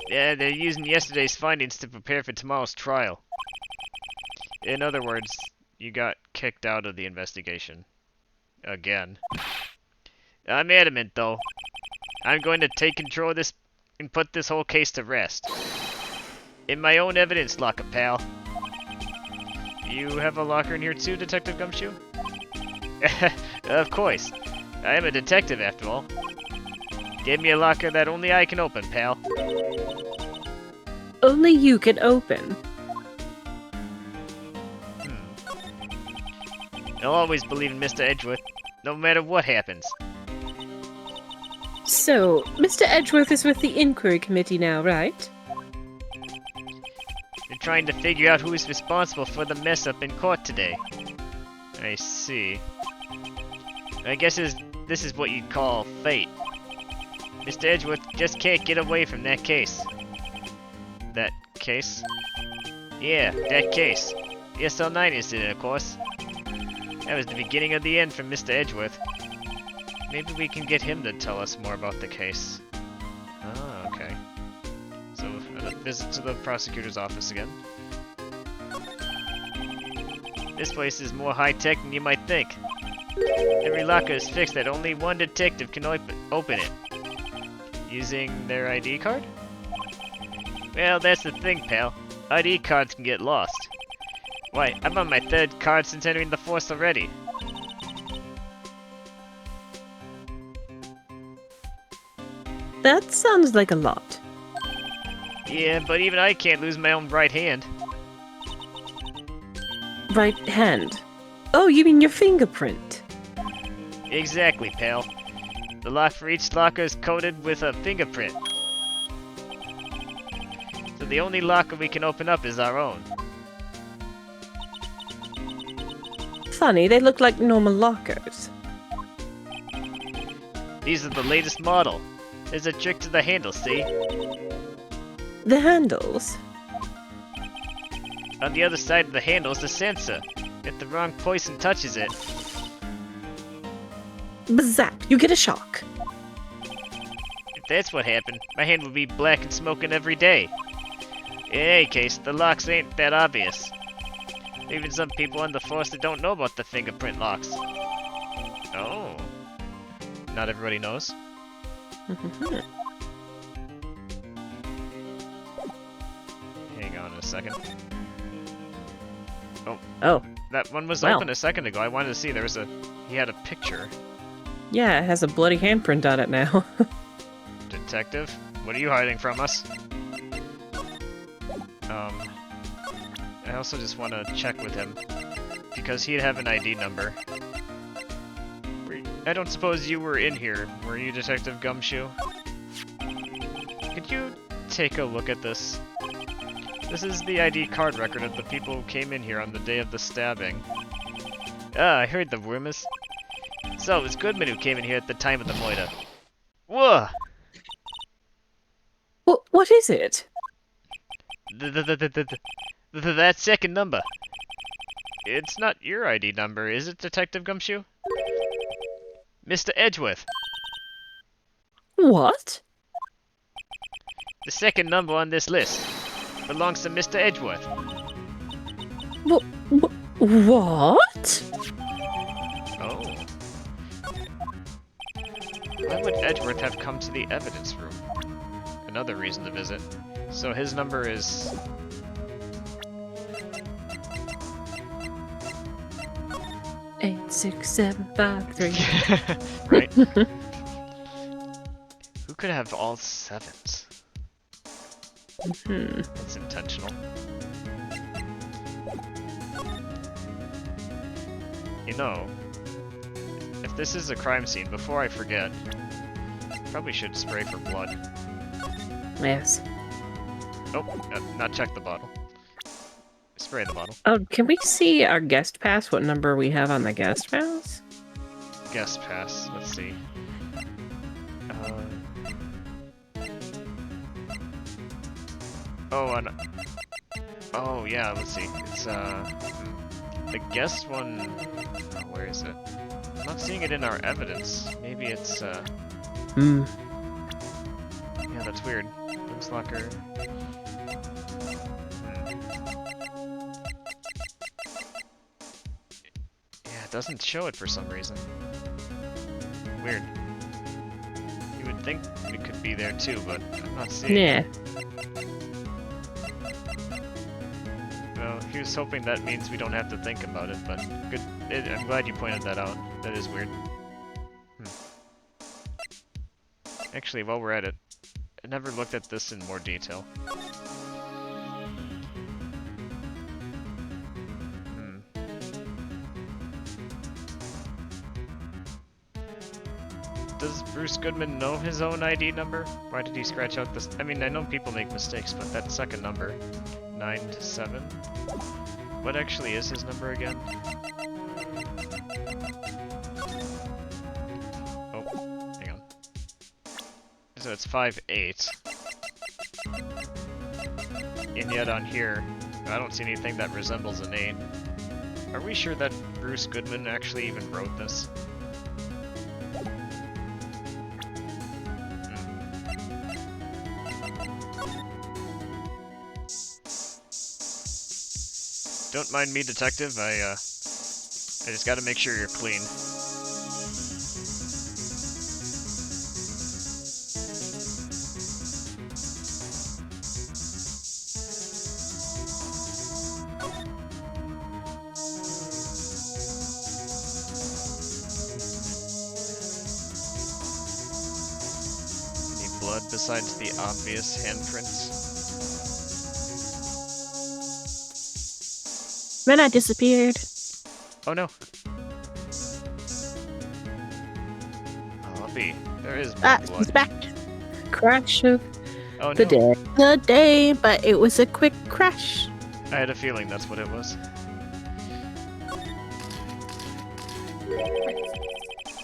they're using yesterday's findings to prepare for tomorrow's trial. In other words, you got kicked out of the investigation. Again. I'm adamant, though. I'm going to take control of this and put this whole case to rest. In my own evidence locker, pal. You have a locker in here too, Detective Gumshoe? Of course. I am a detective, after all. Give me a locker that only I can open, pal. Only you can open. I'll always believe in Mr. Edgeworth, no matter what happens. So, Mr. Edgeworth is with the inquiry committee now, right? They're trying to figure out who is responsible for the mess-up in court today. I see. I guess this is what you'd call fate. Mr. Edgeworth just can't get away from that case. That case? Yeah, that case. The SL9 incident, of course. That was the beginning of the end for Mr. Edgeworth. Maybe we can get him to tell us more about the case. Ah, okay. So, a visit to the prosecutor's office again. This place is more high-tech than you might think. Every locker is fixed that only one detective can open it. Using their ID card? Well, that's the thing, pal. ID cards can get lost. Why, I'm on my 3rd card since entering the force already. That sounds like a lot. Yeah, but even I can't lose my own right hand. Right hand. Oh, you mean your fingerprint? Exactly, pal. The lock for each locker is coated with a fingerprint. So the only locker we can open up is our own. Funny, they look like normal lockers. These are the latest model. There's a trick to the handle, see? The handles? On the other side of the handle is a sensor. If the wrong person touches it... Bazap, you get a shock. If that's what happened, my hand would be black and smoking every day. In any case, the locks ain't that obvious. Even some people on the force that don't know about the fingerprint locks. Oh. Not everybody knows. Hang on a second. Oh. That one was Well. open a second ago. I wanted to see. He had a picture. Yeah, it has a bloody handprint on it now. Detective? What are you hiding from us? I also just want to check with him. Because he'd have an ID number. I don't suppose you were in here, were you, Detective Gumshoe? Could you take a look at this? This is the ID card record of the people who came in here on the day of the stabbing. Ah, I heard the rumors. So, it was Goodman who came in here at the time of the murder. Whoa! What is it? That second number. It's not your ID number, is it, Detective Gumshoe? Mr. Edgeworth. What? The second number on this list belongs to Mr. Edgeworth. What? Oh. Why would Edgeworth have come to the evidence room? Another reason to visit. So his number is... Eight, 6, 7, 5, 3. Right? Who could have all 7s? That's intentional. You know, if if this is a crime scene, before I forget, probably should spray for blood. Yes. Oh, not check the bottle. Spray the bottle. Oh, can we see our guest pass? What number we have on the guest pass? Guest pass. Let's see. Oh yeah. Let's see. It's the guest one. Oh, where is it? I'm not seeing it in our evidence. Maybe it's Hmm. Yeah, that's weird. Looks locker. Yeah, it doesn't show it for some reason. Weird. You would think it could be there too, but I'm not seeing it. Yeah. Well, here's hoping that means we don't have to think about it, but good. I'm glad you pointed that out. That is weird. Actually, while we're at it, I never looked at this in more detail. Does Bruce Goodman know his own ID number? Why did he scratch out this? I mean, I know people make mistakes, but that second number, 9-7. What actually is his number again? Oh, hang on. So it's 5-8. And yet on here, I don't see anything that resembles an 8. Are we sure that Bruce Goodman actually even wrote this? Don't mind me, detective. I just gotta make sure you're clean. Any blood besides the obvious handprints? Rena disappeared. Oh no. I'll be. There is more blood. He's back. Crash of Oh the no. day. The day, but it was a quick crash. I had a feeling that's what it was.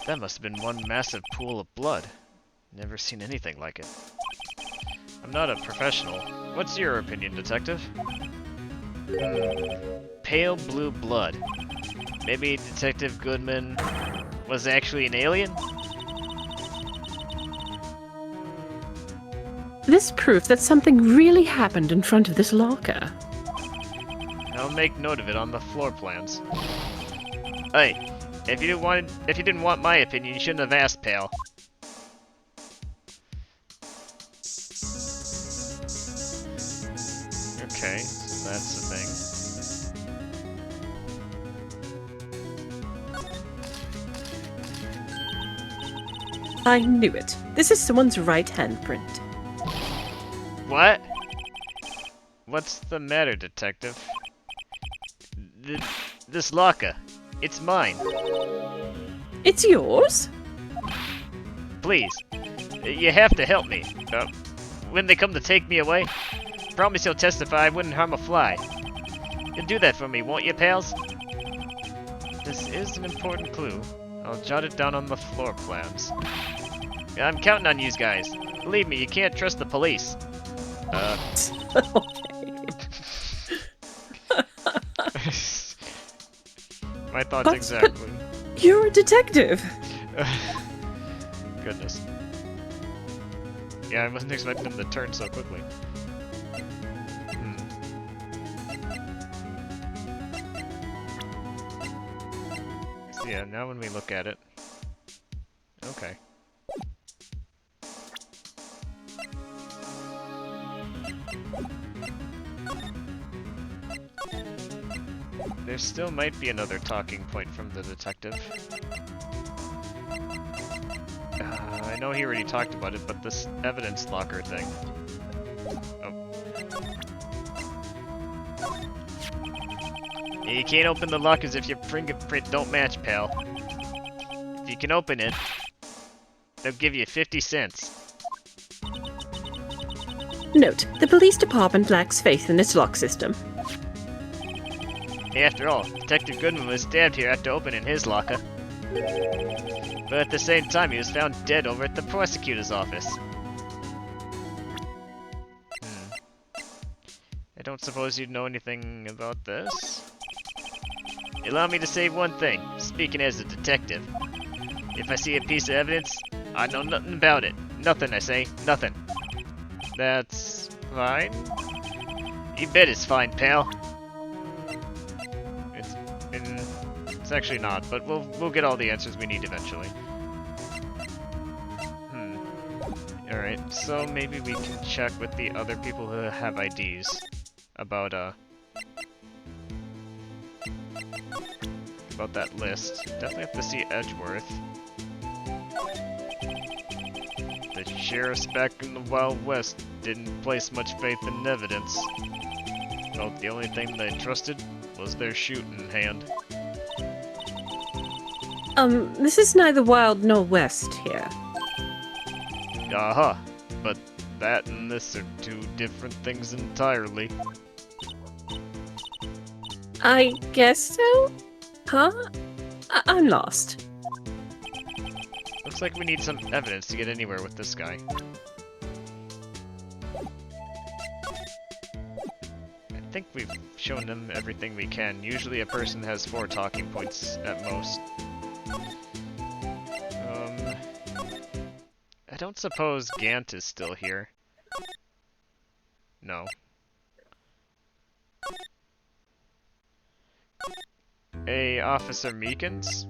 That must have been one massive pool of blood. Never seen anything like it. I'm not a professional. What's your opinion, detective? Pale blue blood. Maybe Detective Goodman was actually an alien? This proof that something really happened in front of this locker. I'll make note of it on the floor plans. Hey, if you didn't want my opinion, you shouldn't have asked, pal. Okay, so that's the thing. I knew it. This is someone's right handprint. What? What's the matter, detective? This locker, it's mine. It's yours? Please, you have to help me. When they come to take me away, promise you'll testify I wouldn't harm a fly. You'll do that for me, won't you, pals? This is an important clue. I'll jot it down on the floor plans. I'm counting on you guys. Believe me, you can't trust the police. My thoughts exactly. But you're a detective. Goodness. Yeah, I wasn't expecting them to turn so quickly. So yeah, now when we look at it. Okay. There still might be another talking point from the detective. I know he already talked about it, but this evidence locker thing. Oh. You can't open the lockers if your fingerprint don't match, pal. If you can open it, they'll give you 50 cents. Note, the police department lacks faith in its lock system. Hey, after all, Detective Goodman was stabbed here after opening his locker. But at the same time, he was found dead over at the prosecutor's office. I don't suppose you'd know anything about this? Allow me to say one thing, speaking as a detective. If I see a piece of evidence, I know nothing about it. Nothing, I say. Nothing. That's fine? You bet it's fine, pal. It's actually not, but we'll get all the answers we need eventually. Alright, so maybe we can check with the other people who have IDs about that list. Definitely have to see Edgeworth. The sheriffs back in the Wild West didn't place much faith in evidence. Well, the only thing they trusted was their shooting hand. This is neither Wild nor West here. Aha, but that and this are two different things entirely. I guess so? Huh? I'm lost. Looks like we need some evidence to get anywhere with this guy. I think we've shown them everything we can. Usually a person has 4 talking points at most. I don't suppose Gant is still here. No. Hey, Officer Meekins?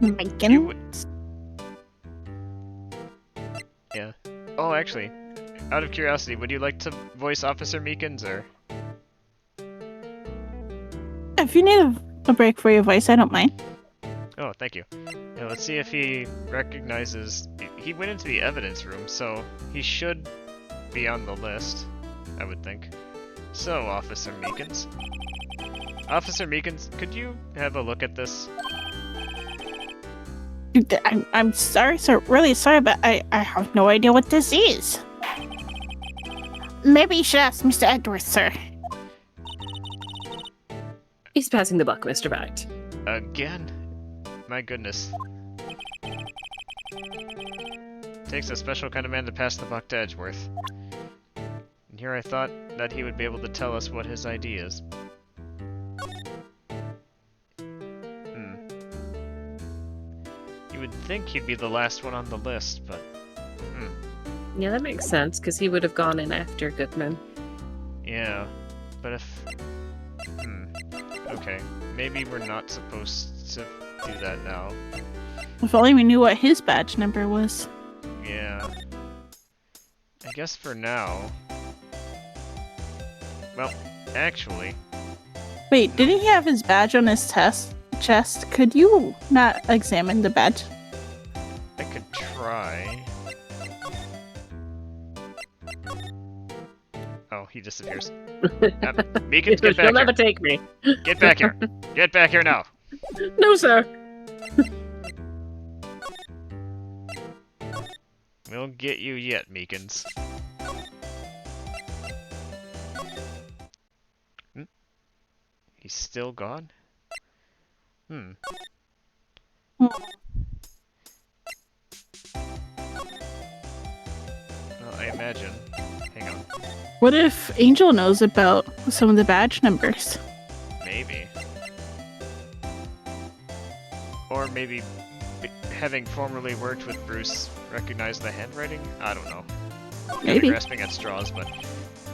Meekins? Yeah. Oh, actually, out of curiosity, would you like to voice Officer Meekins, or? If you need a break for your voice, I don't mind. Oh, thank you. Now, let's see if he recognizes... He went into the evidence room, so he should be on the list, I would think. So, Officer Meekins. Officer Meekins, could you have a look at this? I'm sorry, sir. Really sorry, but I have no idea what this is. Maybe you should ask Mr. Edwards, sir. He's passing the buck, Mr. Wright. Again? My goodness. Takes a special kind of man to pass the buck to Edgeworth. And here I thought that he would be able to tell us what his ID is. You would think he'd be the last one on the list, but... Yeah, that makes sense, because he would have gone in after Goodman. Yeah, but if... Okay, maybe we're not supposed to do that now. If only we knew what his badge number was. Yeah. I guess for now... Well, actually... Wait, didn't he have his badge on his chest? Could you not examine the badge? I could try... Oh, he disappears. Meekins, get back You'll never here. take me. Get back here. Get back here now. No, sir. We'll get you yet, Meekins. He's still gone? Well, I imagine. Hang on. What if Angel knows about some of the badge numbers? Maybe. Or maybe having formerly worked with Bruce, recognize the handwriting? I don't know. Maybe. Grasping at straws, but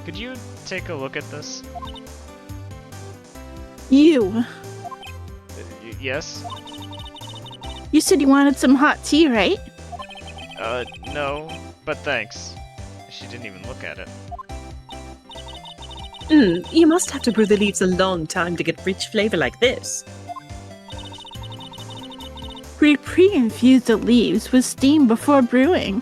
could you take a look at this? You. Yes? You said you wanted some hot tea, right? No, but thanks. She didn't even look at it. You must have to brew the leaves a long time to get rich flavor like this. We pre-infused the leaves with steam before brewing.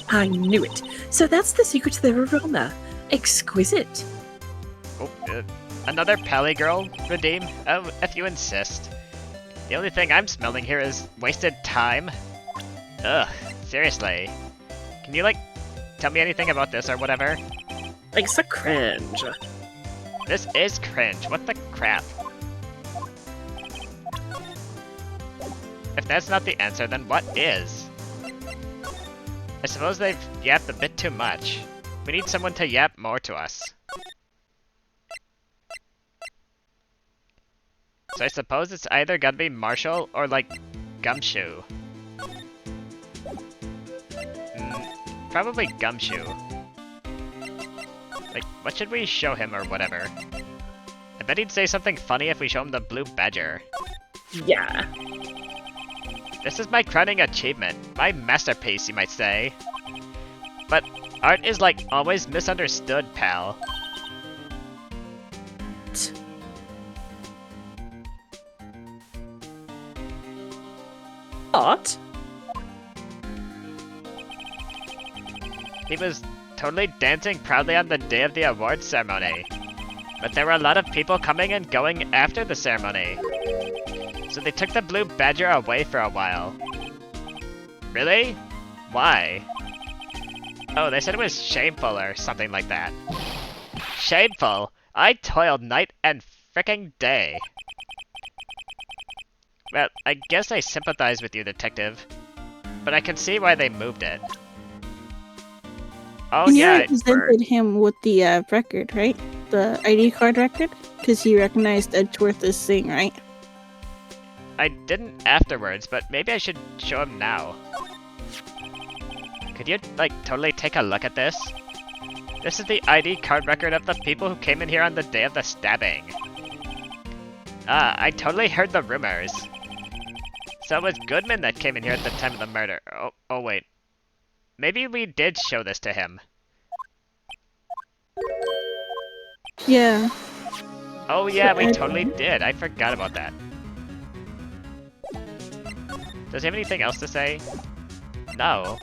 I knew it. So that's the secret to their aroma. Exquisite. Oh, Another Pally girl redeem? Oh, if you insist. The only thing I'm smelling here is wasted time. Ugh, seriously. Can you, like, tell me anything about this or whatever? Like, so cringe. This is cringe. What the crap? If that's not the answer, then what is? I suppose they've yapped a bit too much. We need someone to yap more to us. So I suppose it's either gotta be Marshall or, like, Gumshoe. Probably Gumshoe. Like, what should we show him or whatever? I bet he'd say something funny if we show him the blue badger. Yeah. This is my crowning achievement. My masterpiece, you might say. But art is, like, always misunderstood, pal. What? He was totally dancing proudly on the day of the awards ceremony. But there were a lot of people coming and going after the ceremony. So they took the blue badger away for a while. Really? Why? Oh, they said it was shameful or something like that. Shameful? I toiled night and fricking day. Well, I guess I sympathize with you, detective. But I can see why they moved it. Oh And yeah, you presented him with the record, right? The ID card record? Because he recognized Edgeworth's thing, right? I didn't afterwards, but maybe I should show him now. Could you, like, totally take a look at this? This is the ID card record of the people who came in here on the day of the stabbing. Ah, I totally heard the rumors. So it was Goodman that came in here at the time of the murder. Oh wait. Maybe we did show this to him. Yeah. Oh yeah, we totally did. I forgot about that. Does he have anything else to say? No.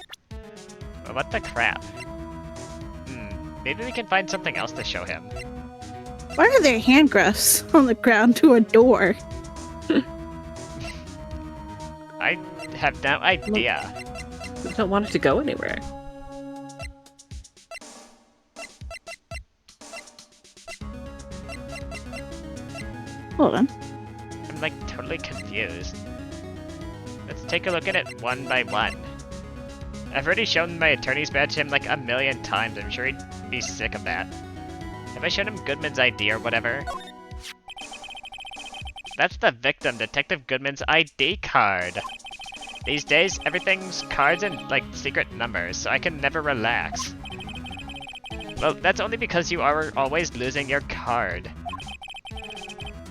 Well, what the crap? Maybe we can find something else to show him. Why are there handcuffs on the ground to a door? I have no idea. I don't want it to go anywhere. Hold on. I'm, like, totally confused. Let's take a look at it one by one. I've already shown my attorney's badge to him like a million times. I'm sure he'd be sick of that. Have I shown him Goodman's ID or whatever? That's the victim, Detective Goodman's ID card. These days, everything's cards and, like, secret numbers, so I can never relax. Well, that's only because you are always losing your card.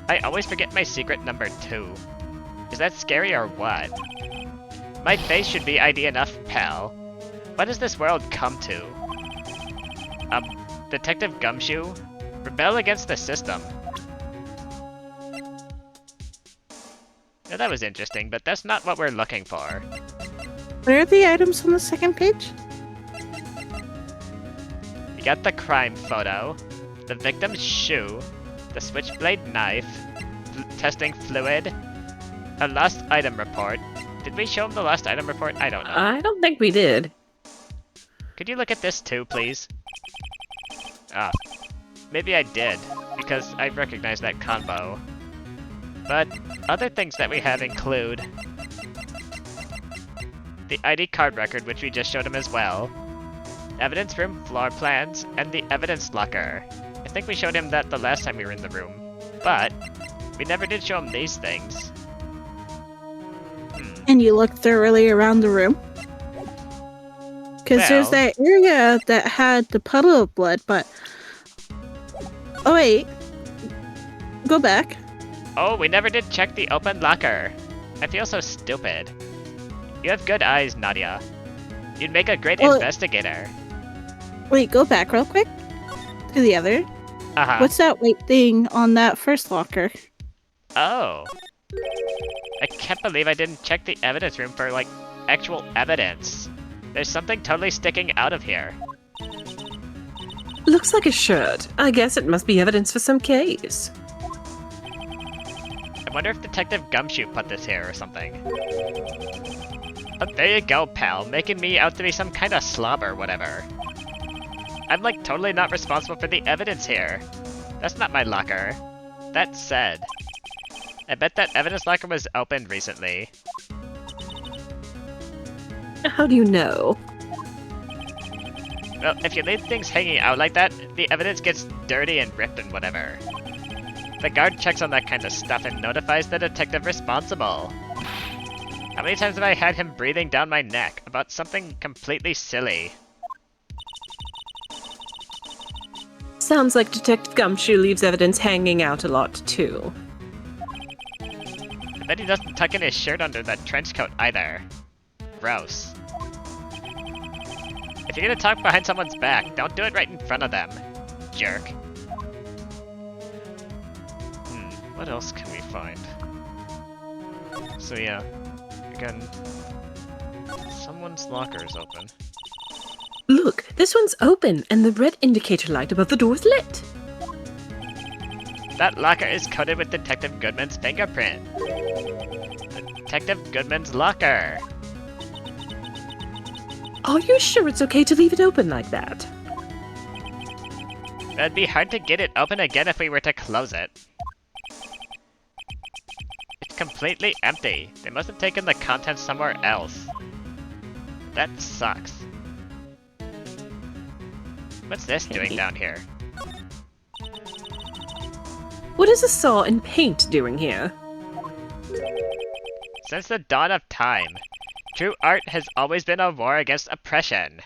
I always forget my secret number, too. Is that scary or what? My face should be ID enough, pal. What has this world come to? Detective Gumshoe? Rebel against the system. Now that was interesting, but that's not what we're looking for. Where are the items on the second page? You got the crime photo, the victim's shoe, the switchblade knife, testing fluid, a lost item report. Did we show him the lost item report? I don't know. I don't think we did. Could you look at this too, please? Ah, maybe I did, because I recognize that combo. But other things that we have include the ID card record, which we just showed him as well, evidence room floor plans, and the evidence locker. I think we showed him that the last time we were in the room, but we never did show him these things. And you looked thoroughly around the room? Because there's that area that had the puddle of blood, but... Oh wait. Go back. Oh, we never did check the open locker. I feel so stupid. You have good eyes, Nadia. You'd make a great investigator. Wait, go back real quick. To the other. Uh-huh. What's that white thing on that first locker? Oh. I can't believe I didn't check the evidence room for, like, actual evidence. There's something totally sticking out of here. Looks like a shirt. I guess it must be evidence for some case. I wonder if Detective Gumshoe put this here or something. Oh, there you go, pal, making me out to be some kind of slob or whatever. I'm like totally not responsible for the evidence here. That's not my locker. That said, I bet that evidence locker was opened recently. How do you know? Well, if you leave things hanging out like that, the evidence gets dirty and ripped and whatever. The guard checks on that kind of stuff and notifies the detective responsible. How many times have I had him breathing down my neck about something completely silly? Sounds like Detective Gumshoe leaves evidence hanging out a lot, too. I bet he doesn't tuck in his shirt under that trench coat either. Gross. If you're gonna talk behind someone's back, don't do it right in front of them. Jerk. What else can we find? So yeah, again, someone's locker is open. Look, this one's open, and the red indicator light above the door is lit. That locker is coated with Detective Goodman's fingerprint. Detective Goodman's locker. Are you sure it's okay to leave it open like that? It'd be hard to get it open again if we were to close it. It's completely empty. They must have taken the contents somewhere else. That sucks. What's this doing down here? What is a saw and paint doing here? Since the dawn of time, true art has always been a war against oppression.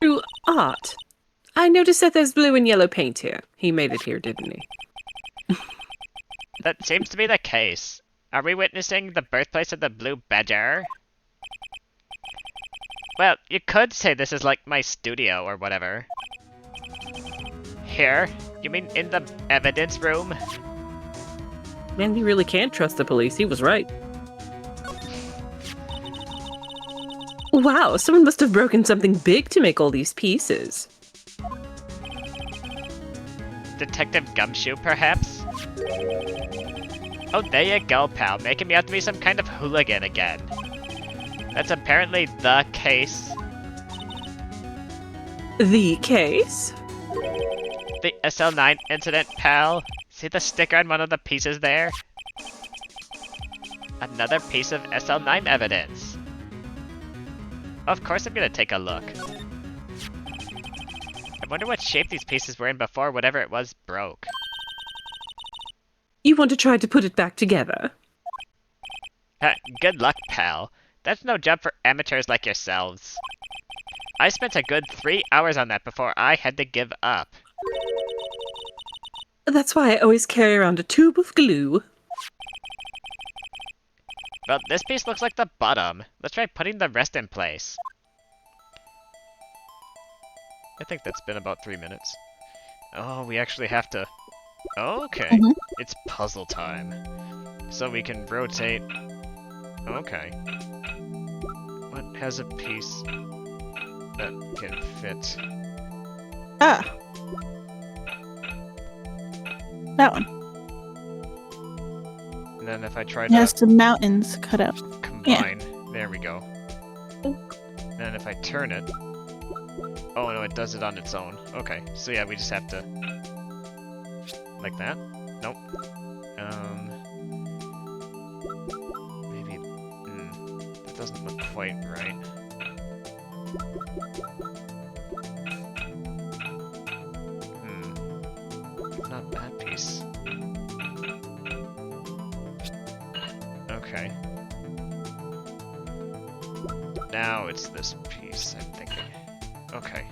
True art. I noticed that there's blue and yellow paint here. He made it here, didn't he? That seems to be the case. Are we witnessing the birthplace of the Blue Badger? Well, you could say this is like my studio or whatever. Here? You mean in the evidence room? Man, you really can't trust the police. He was right. Wow, someone must have broken something big to make all these pieces. Detective Gumshoe, perhaps? Oh, there you go, pal, making me out to be some kind of hooligan again. That's apparently the case. The case? The SL9 incident, pal. See the sticker on one of the pieces there? Another piece of SL9 evidence. Of course I'm gonna take a look. I wonder what shape these pieces were in before whatever it was broke. You want to try to put it back together? Good luck, pal. That's no job for amateurs like yourselves. I spent a good 3 hours on that before I had to give up. That's why I always carry around a tube of glue. Well, this piece looks like the bottom. Let's try putting the rest in place. I think that's been about 3 minutes. Oh, we actually have to... Okay, It's puzzle time. So we can rotate... Okay. What has a piece that can fit? Ah. That one. And then if I try It has to the mountains cut out. combine, there we go. And then if I turn it... Oh no, it does it on its own. Okay, so yeah, we just have to... Like that? Nope. Maybe... that doesn't look quite right. Not that piece. Okay. Now it's this piece, I'm thinking. Okay.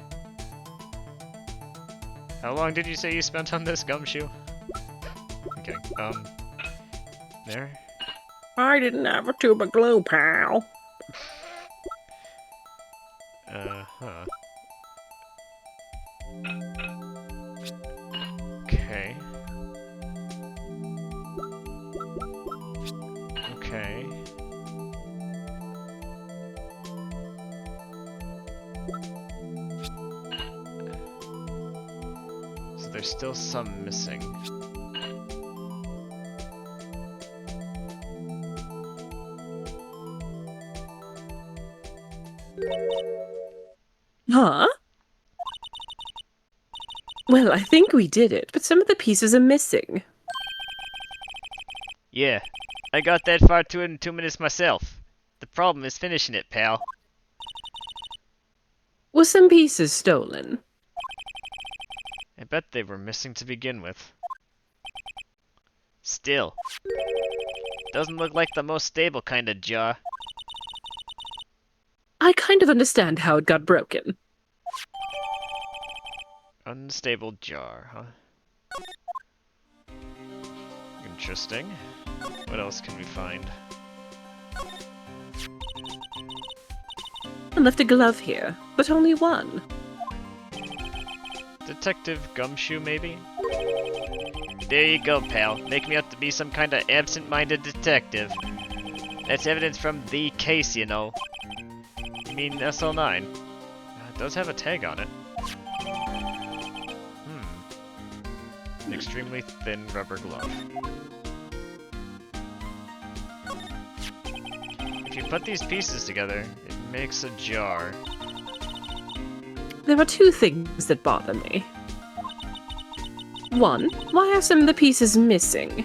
How long did you say you spent on this, Gumshoe? Okay, there? I didn't have a tube of glue, pal. Uh-huh. Okay. Okay. there's still some missing. Huh? Well, I think we did it, but some of the pieces are missing. Yeah, I got that far to it in 2 minutes myself. The problem is finishing it, pal. Were some pieces stolen? I bet they were missing to begin with. Still, doesn't look like the most stable kind of jar. I kind of understand how it got broken. Unstable jar, huh? Interesting. What else can we find? I left a glove here, but only one. Detective Gumshoe, maybe? There you go, pal. Make me out to be some kind of absent-minded detective. That's evidence from the case, you know. You mean SL9? It does have a tag on it. An extremely thin rubber glove. If you put these pieces together, it makes a jar. There are two things that bother me. One, why are some of the pieces missing?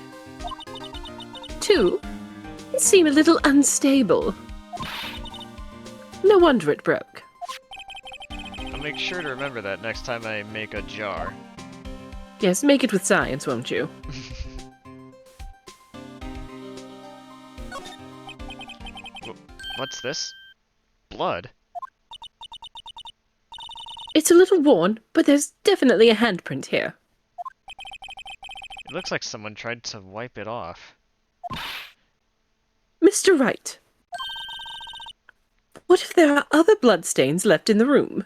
Two, they seem a little unstable. No wonder it broke. I'll make sure to remember that next time I make a jar. Yes, make it with science, won't you? What's this? Blood? It's a little worn, but there's definitely a handprint here. It looks like someone tried to wipe it off. Mr. Wright, what if there are other bloodstains left in the room?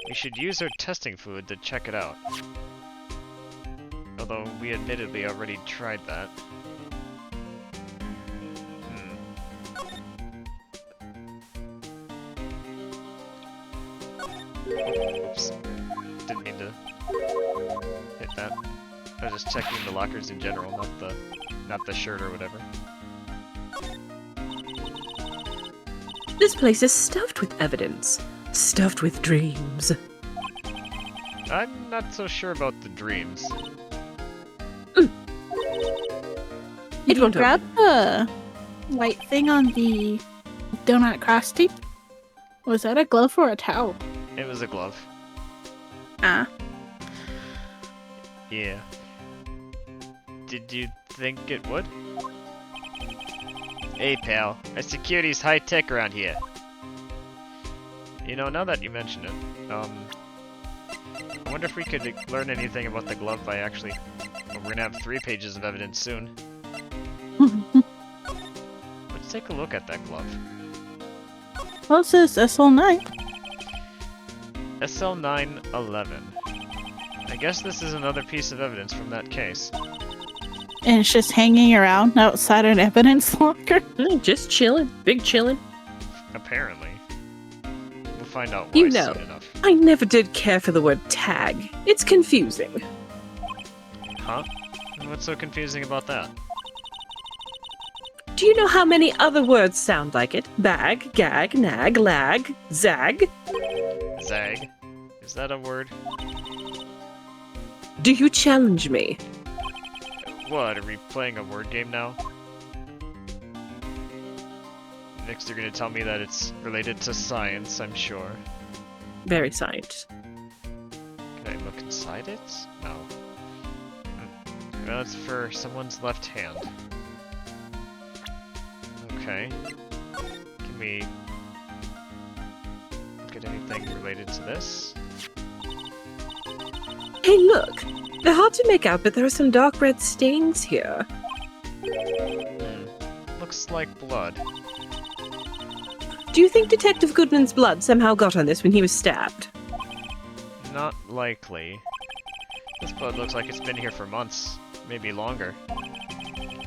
We should use our testing fluid to check it out. Although we admittedly already tried that. Oops. Didn't mean to hit that. I was just checking the lockers in general, not the shirt or whatever. This place is stuffed with evidence. Stuffed with dreams. I'm not so sure about the dreams. It won't grab the white thing on the donut crusty. Was that a glove or a towel? It was a glove. Ah. Yeah. Did you think it would? Hey pal, our security's high tech around here. You know, now that you mention it, I wonder if we could learn anything about the glove by actually... Well, we're gonna have 3 pages of evidence soon. Let's take a look at that glove. Well, it says SL9. SL911. I guess this is another piece of evidence from that case. And it's just hanging around outside an evidence locker. Just chilling. Big chilling. Apparently. We'll find out why You know, soon enough. I never did care for the word tag. It's confusing. Huh? What's so confusing about that? Do you know how many other words sound like it? Bag, gag, nag, lag, zag? Zag? Is that a word? Do you challenge me? What, are we playing a word game now? Next you're gonna tell me that it's related to science, I'm sure. Very science. Can I look inside it? No. Well, it's for someone's left hand. Okay. Can we look at anything related to this? Hey, look! They're hard to make out, but there are some dark red stains here. Looks like blood. Do you think Detective Goodman's blood somehow got on this when he was stabbed? Not likely. This blood looks like it's been here for months, maybe longer.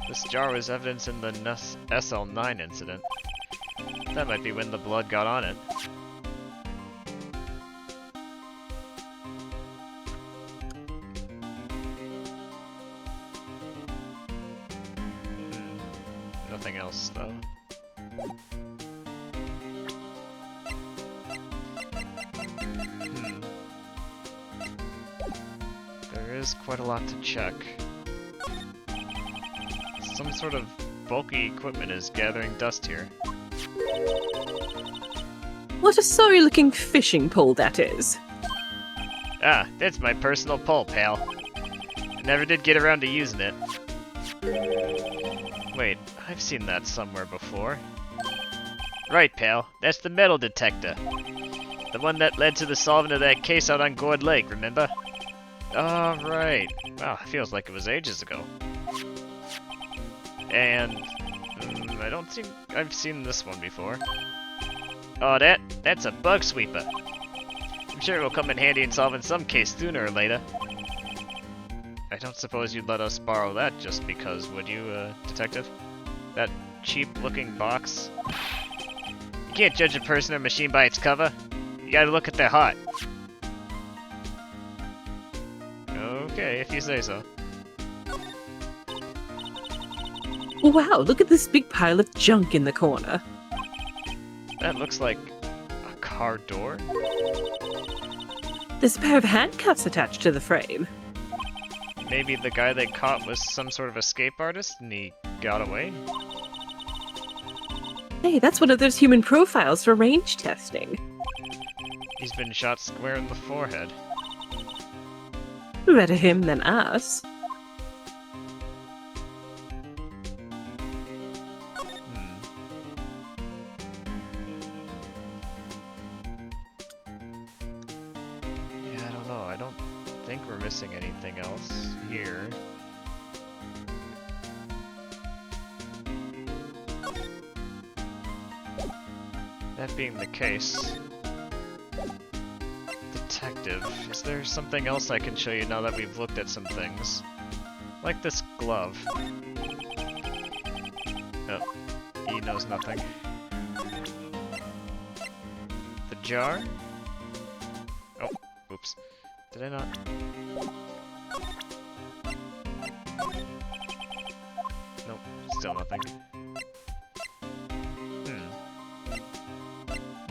This jar was evidence in the SL9 incident. That might be when the blood got on it. Nothing else, though. There is quite a lot to check. Some sort of bulky equipment is gathering dust here. What a sorry-looking fishing pole that is. Ah, that's my personal pole, pal. I never did get around to using it. Wait, I've seen that somewhere before. Right, pal. That's the metal detector. The one that led to the solving of that case out on Gourd Lake, remember? Oh, right. Wow, it feels like it was ages ago. And I don't think I've seen this one before. Oh, that's a bug sweeper. I'm sure it will come in handy in solving some case sooner or later. I don't suppose you'd let us borrow that just because, would you, detective? That cheap-looking box? You can't judge a person or machine by its cover. You gotta look at their heart. Okay, if you say so. Wow, look at this big pile of junk in the corner. That looks like a car door. There's a pair of handcuffs attached to the frame. Maybe the guy they caught was some sort of escape artist and he got away? Hey, that's one of those human profiles for range testing. He's been shot square in the forehead. Better him than us. Yeah, I don't know. I don't think we're missing anything else here. That being the case, detective, is there something else I can show you now that we've looked at some things? Like this glove. Oh, he knows nothing. The jar? Oh, oops. Did I not? Nope, still nothing.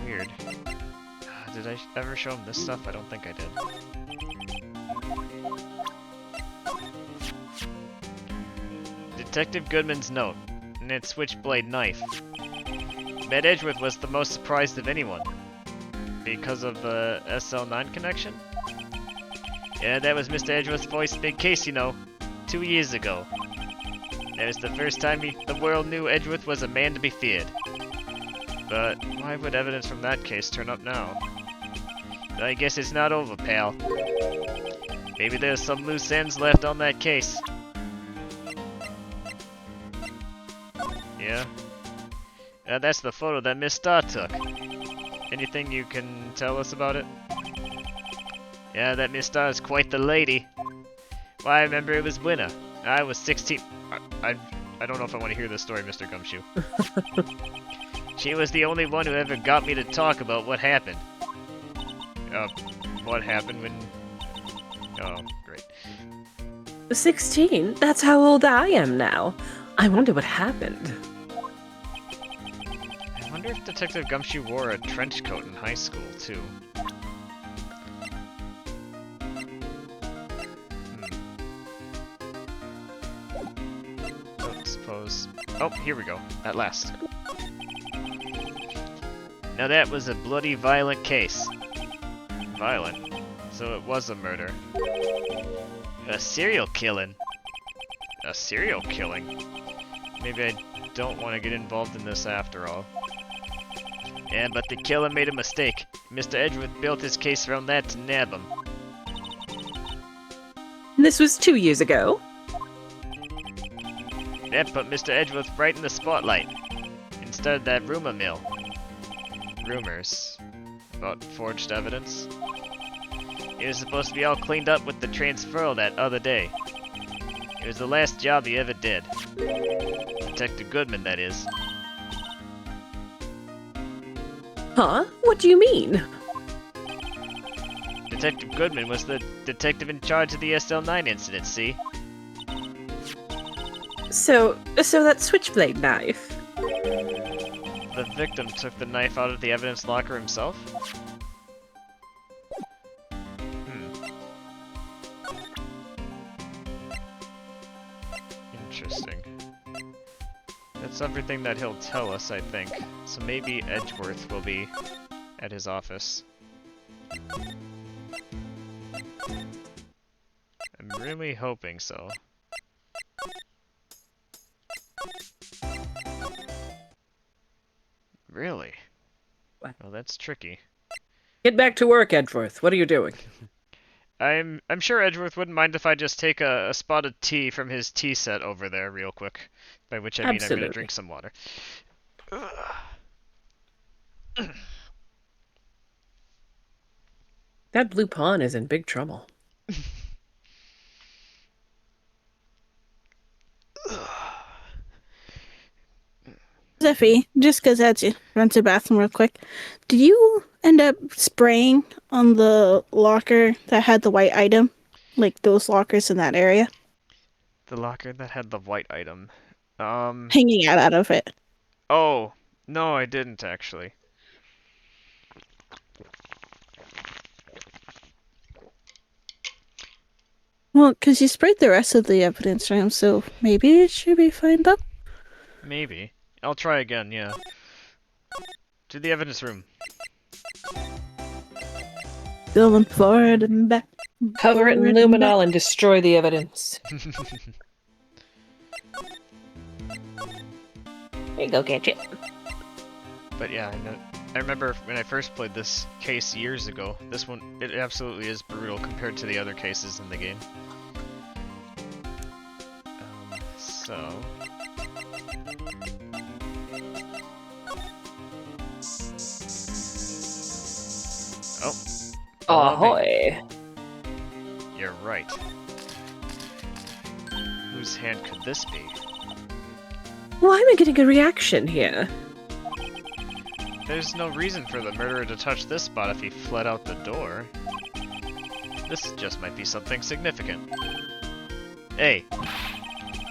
Weird. Did I ever show him this stuff? I don't think I did. Detective Goodman's note, and its switchblade knife. Med Edgeworth was the most surprised of anyone. Because of the SL9 connection? Yeah, that was Mr. Edgeworth's voice big case, you know. 2 years ago. That was the first time the world knew Edgeworth was a man to be feared. But why would evidence from that case turn up now? I guess it's not over, pal. Maybe there's some loose ends left on that case. Yeah? That's the photo that Miss Star took. Anything you can tell us about it? Yeah, that Miss Star is quite the lady. Why, I remember it was winter. I was 16. I don't know if I want to hear this story, Mr. Gumshoe. She was the only one who ever got me to talk about what happened. What happened when... Oh, great. 16? That's how old I am now. I wonder what happened. I wonder if Detective Gumshoe wore a trench coat in high school, too. Don't suppose... Oh, here we go. At last. Now that was a bloody violent case. Violent? So it was a murder. A serial killing. A serial killing? Maybe I don't want to get involved in this after all. Yeah, but the killer made a mistake. Mr. Edgeworth built his case around that to nab him. This was 2 years ago. That put Mr. Edgeworth right in the spotlight. Instead of that rumor mill. Rumors about forged evidence. It was supposed to be all cleaned up with the transferal that other day. It was the last job he ever did. Detective Goodman, that is. Huh? What do you mean? Detective Goodman was the detective in charge of the SL9 incident, see? So that switchblade knife. The victim took the knife out of the evidence locker himself? Interesting. That's everything that he'll tell us, I think. So maybe Edgeworth will be at his office. I'm really hoping so. Really? Well, that's tricky. Get back to work, Edgeworth. What are you doing? I'm sure Edgeworth wouldn't mind if I just take a spot of tea from his tea set over there real quick. By which I mean I'm gonna drink some water. That blue pawn is in big trouble. Zephy, just because I had to run to the bathroom real quick, did you end up spraying on the locker that had the white item? Like those lockers in that area? The locker that had the white item. Hanging out of it. Oh, no, I didn't actually. Well, because you sprayed the rest of the evidence room, so maybe it should be fine though? Maybe. I'll try again, yeah. To the evidence room. Going forward and back. Cover it in luminol and destroy the evidence. There you go, Gadget. But yeah, I remember when I first played this case years ago. This one, it absolutely is brutal compared to the other cases in the game. So... Oh. Ahoy! You're right. Whose hand could this be? Why am I getting a reaction here? There's no reason for the murderer to touch this spot if he fled out the door. This just might be something significant. Hey,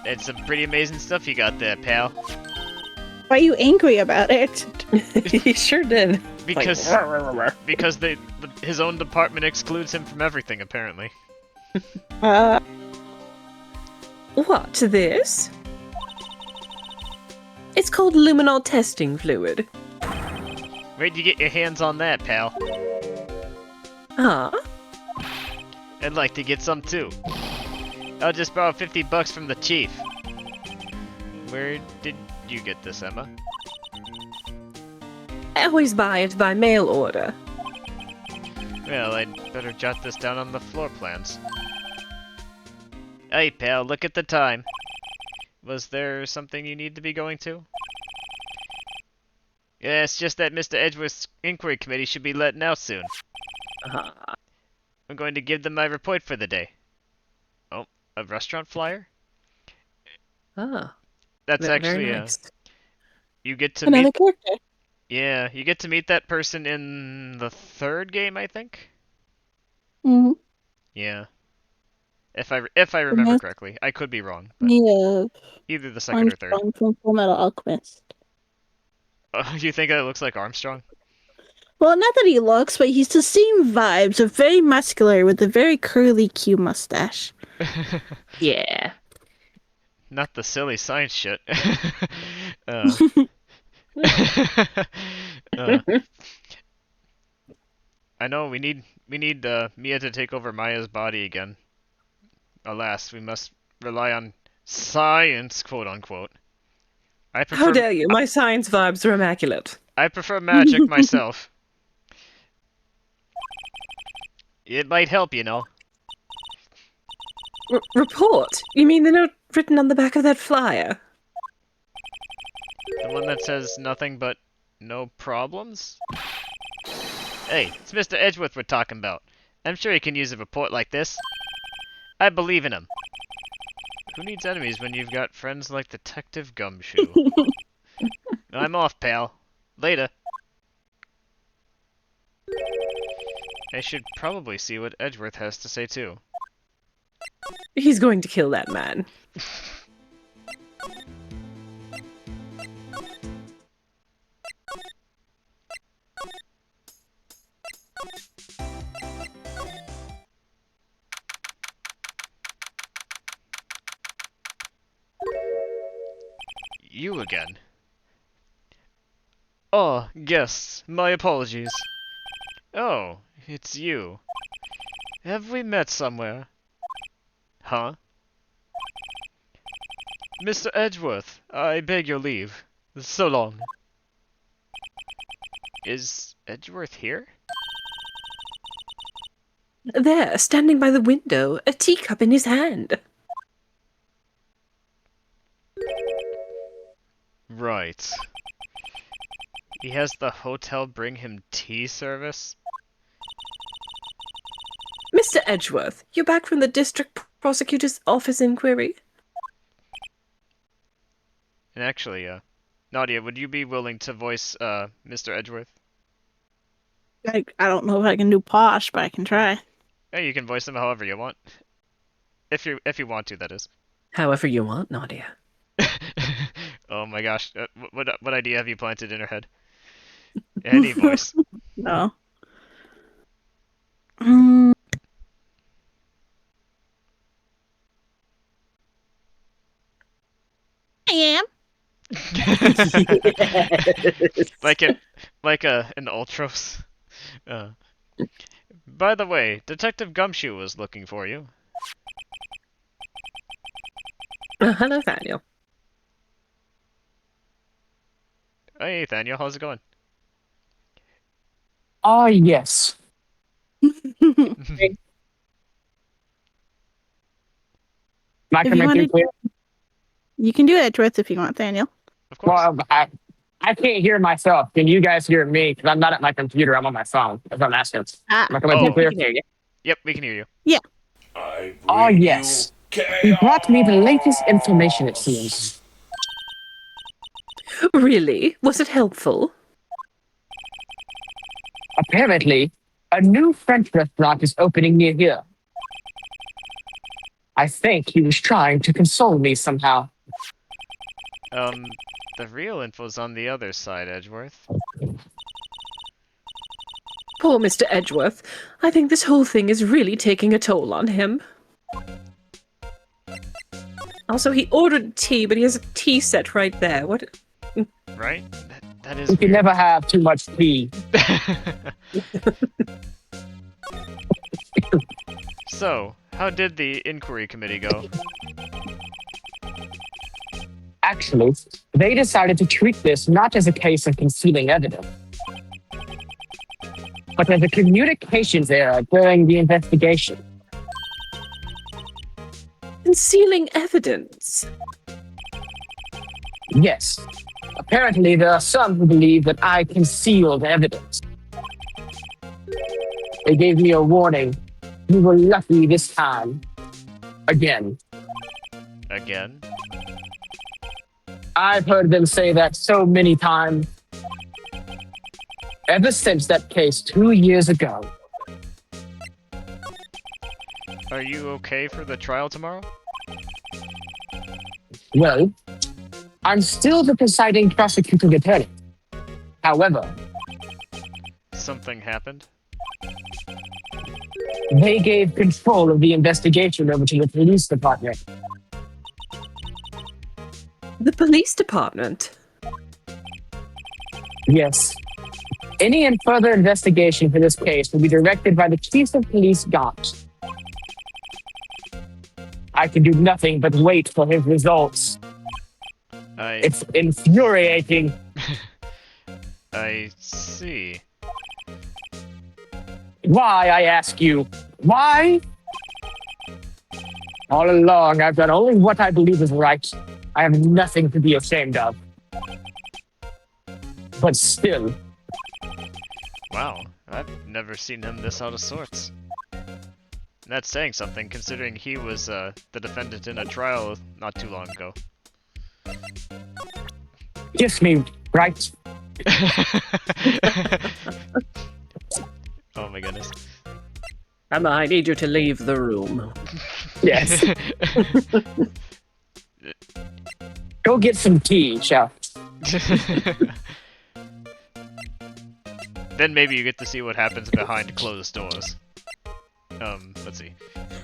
it's some pretty amazing stuff you got there, pal. Why are you angry about it? He sure did. Because his own department excludes him from everything, apparently. What, this? It's called luminol testing fluid. Where'd you get your hands on that, pal? Ah? I'd like to get some too. I'll just borrow $50 from the chief. Where did you get this, Emma? I always buy it by mail order. Well, I'd better jot this down on the floor plans. Hey, pal, look at the time. Was there something you need to be going to? Yeah, it's just that Mr. Edgeworth's inquiry committee should be letting out soon. I'm going to give them my report for the day. Oh, a restaurant flyer? Ah. That's actually very nice. You get to Another meet... character. Yeah, you get to meet that person in the third game, I think? Mm-hmm. Yeah. If I remember correctly. I could be wrong. But Yeah. either the second or third. Armstrong from Fullmetal Alchemist. You think that looks like Armstrong? Well, not that he looks, but he's the same vibes. A very muscular with a very curly Q mustache. Yeah. Not the silly science shit. I know we need Mia to take over Maya's body again. Alas, we must rely on science, quote unquote. How dare you? My science vibes are immaculate. I prefer magic myself. It might help, you know. Report? You mean the note written on the back of that flyer? The one that says nothing but no problems? Hey, it's Mr. Edgeworth we're talking about. I'm sure he can use a report like this. I believe in him. Who needs enemies when you've got friends like Detective Gumshoe? I'm off, pal. Later. I should probably see what Edgeworth has to say too. He's going to kill that man. you again. Oh, yes, my apologies. Oh, it's you. Have we met somewhere? Huh? Mr. Edgeworth, I beg your leave. So long. Is Edgeworth here? There, standing by the window, a teacup in his hand. Right. He has the hotel bring him tea service? Mr. Edgeworth, you're back from the district prosecutor's office inquiry? And actually, Nadia, would you be willing to voice, Mr. Edgeworth? I don't know if I can do posh, but I can try. Yeah, you can voice him however you want. If you want to, that is. However you want, Nadia. Oh my gosh, what idea have you planted in her head? Any voice. No. I am. Like an Ultros. By the way, Detective Gumshoe was looking for you. Hello, Daniel. Hey, Nathaniel, how's it going? Yes. Am I If you coming through wanted- clear? You can do Edgeworth if you want, Daniel. Of course. Well, I can't hear myself. Can you guys hear me? Because I'm not at my computer. I'm on my phone. That's what I'm asking. Ah, Am I coming Oh. through clear? Can hear you. Yep, we can hear you. Oh, yes. He brought me the latest information, it seems. Really? Was it helpful? Apparently, a new French restaurant is opening near here. I think he was trying to console me somehow. The real info's on the other side, Edgeworth. Poor Mr. Edgeworth. I think this whole thing is really taking a toll on him. Also, he ordered tea, but he has a tea set right there. What? Right? That is You can weird. never have too much tea. So, how did the inquiry committee go? Actually, they decided to treat this not as a case of concealing evidence, but as a communications error during the investigation. Concealing evidence. Yes. Apparently, there are some who believe that I concealed evidence. They gave me a warning. You were lucky this time. Again. Again? I've heard them say that so many times. Ever since that case 2 years ago. Are you okay for the trial tomorrow? Well, I'm still the presiding prosecuting attorney. However, Something happened? they gave control of the investigation over to the police department. The police department. Yes. Any and further investigation for this case will be directed by the chief of police, Gaunt. I can do nothing but wait for his results. It's infuriating. I see. Why, I ask you? Why? All along, I've done only what I believe is right. I have nothing to be ashamed of. But still, Wow, I've never seen him this out of sorts. That's saying something, considering he was, the defendant in a trial not too long ago. kiss me, right? Oh my goodness. Emma, I need you to leave the room. Yes. Go get some tea, shall Then maybe you get to see what happens behind closed doors. Let's see.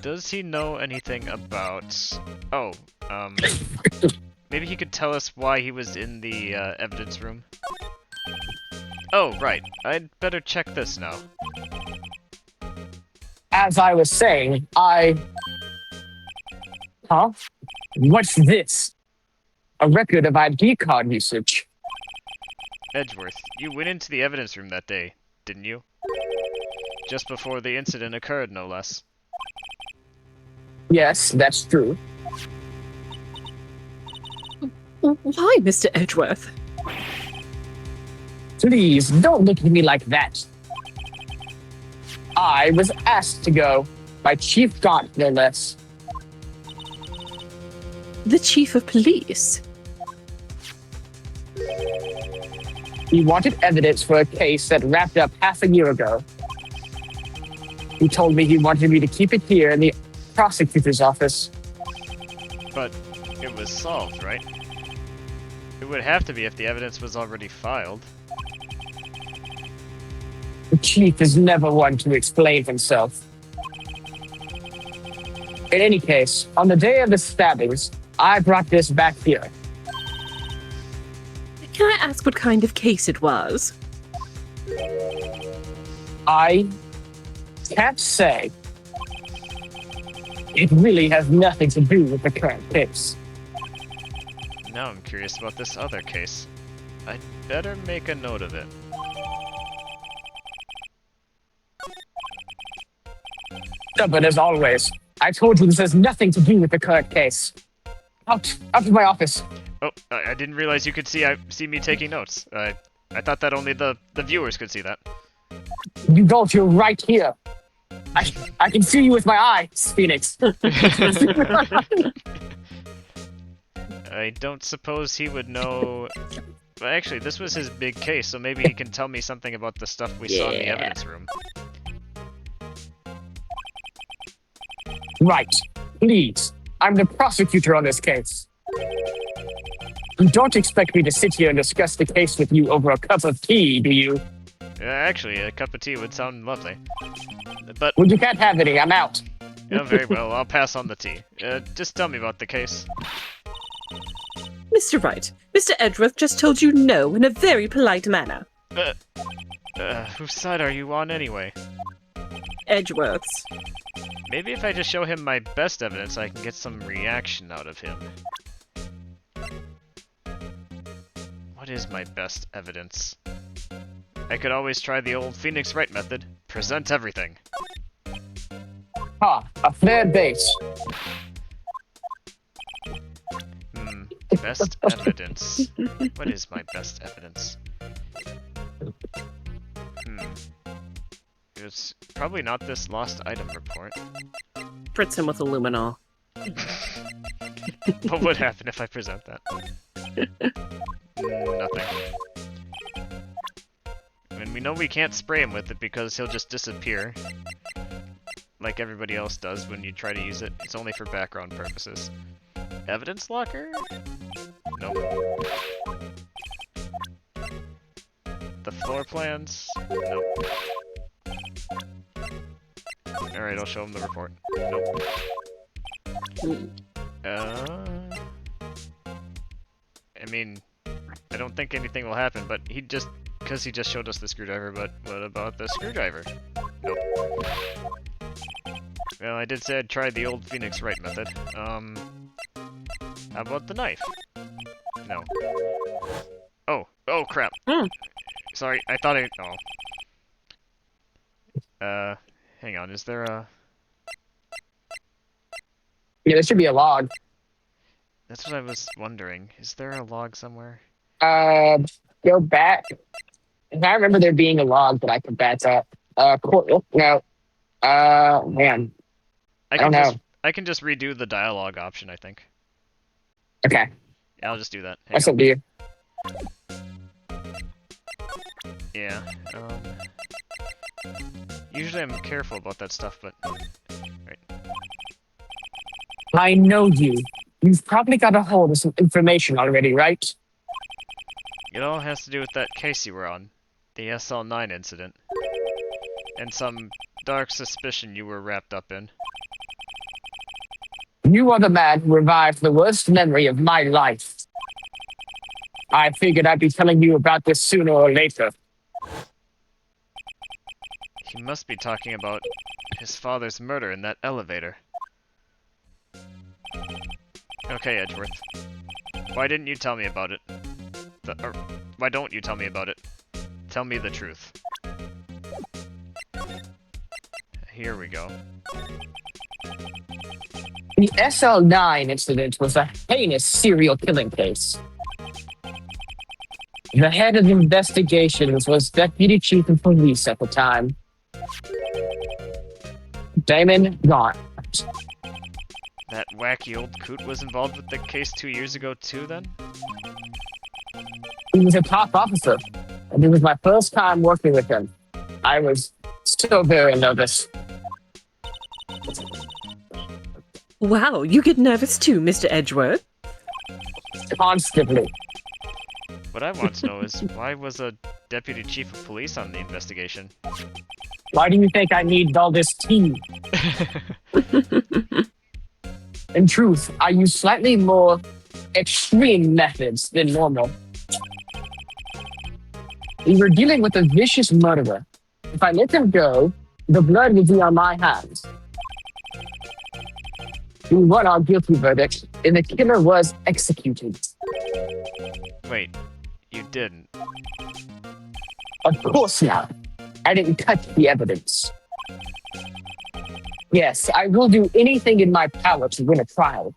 Does he know anything about... Oh, Maybe he could tell us why he was in the evidence room. Oh, right. I'd better check this now. As I was saying, Huh? What's this? A record of ID card usage. Edgeworth, you went into the evidence room that day, didn't you? Just before the incident occurred, no less. Yes, that's true. Why, Mr. Edgeworth? Please, don't look at me like that. I was asked to go by Chief Gaunt, no less. The chief of police? He wanted evidence for a case that wrapped up half a year ago. He told me he wanted me to keep it here in the prosecutor's office. But it was solved, right? It would have to be if the evidence was already filed. The chief is never one to explain himself. In any case, on the day of the stabbings, I brought this back here. Can I ask what kind of case it was? I can't say. It really has nothing to do with the current case. Now I'm curious about this other case. I'd better make a note of it. But as always, I told you this has nothing to do with the current case. Out of my office. Oh, I didn't realize you could see me taking notes. I thought that only the viewers could see that. You don't, you're right here. I can see you with my eyes, Phoenix. I don't suppose he would know... Well, actually, this was his big case, so maybe he can tell me something about the stuff we saw in the evidence room. Right. Please. I'm the prosecutor on this case. You don't expect me to sit here and discuss the case with you over a cup of tea, do you? Actually, a cup of tea would sound lovely. But... Well, you can't have any. I'm out. Yeah, very well. I'll pass on the tea. Just tell me about the case. Mr. Wright, Mr. Edgeworth just told you no in a very polite manner. Whose side are you on anyway? Edgeworth's. Maybe if I just show him my best evidence, I can get some reaction out of him. What is my best evidence? I could always try the old Phoenix Wright method. Present everything. A fair base. Best evidence. What is my best evidence? It's probably not this lost item report. Spritz him with Illuminol. What would happen if I present that? Nothing. And we know we can't spray him with it because he'll just disappear. Like everybody else does when you try to use it. It's only for background purposes. Evidence locker? Nope. The floor plans? Nope. Alright, I'll show him the report. Nope. I mean, I don't think anything will happen, but because he just showed us the screwdriver, but what about the screwdriver? Nope. Well, I did say I'd try the old Phoenix Wright method. How about the knife? No. Oh crap. Sorry, I thought hang on, is there a... Yeah, there should be a log. That's what I was wondering. Is there a log somewhere? Go back. I remember there being a log, but I could back up. No. Man. I don't know. I can just redo the dialogue option, I think. Okay. Yeah, I'll just do that. That's up to you. Yeah. Usually I'm careful about that stuff, but... Right. I know you. You've probably got a hold of some information already, right? It all has to do with that case you were on. The SL9 incident. And some dark suspicion you were wrapped up in. You are the man who revived the worst memory of my life. I figured I'd be telling you about this sooner or later. He must be talking about his father's murder in that elevator. Okay, Edgeworth. Why didn't you tell me about it? Why don't you tell me about it? Tell me the truth. Here we go. The SL9 incident was a heinous serial killing case. The head of the investigations was Deputy Chief of Police at the time, Damon Gaunt. That wacky old coot was involved with the case 2 years ago too, then? He was a top officer, and it was my first time working with him. I was so very nervous. Wow, you get nervous too, Mr. Edgeworth. Constantly. What I want to know is, why was a deputy chief of police on the investigation? Why do you think I need all this tea? In truth, I use slightly more extreme methods than normal. We were dealing with a vicious murderer. If I let him go, the blood would be on my hands. We won our guilty verdict, and the killer was executed. Wait, you didn't? Of course not. I didn't touch the evidence. Yes, I will do anything in my power to win a trial.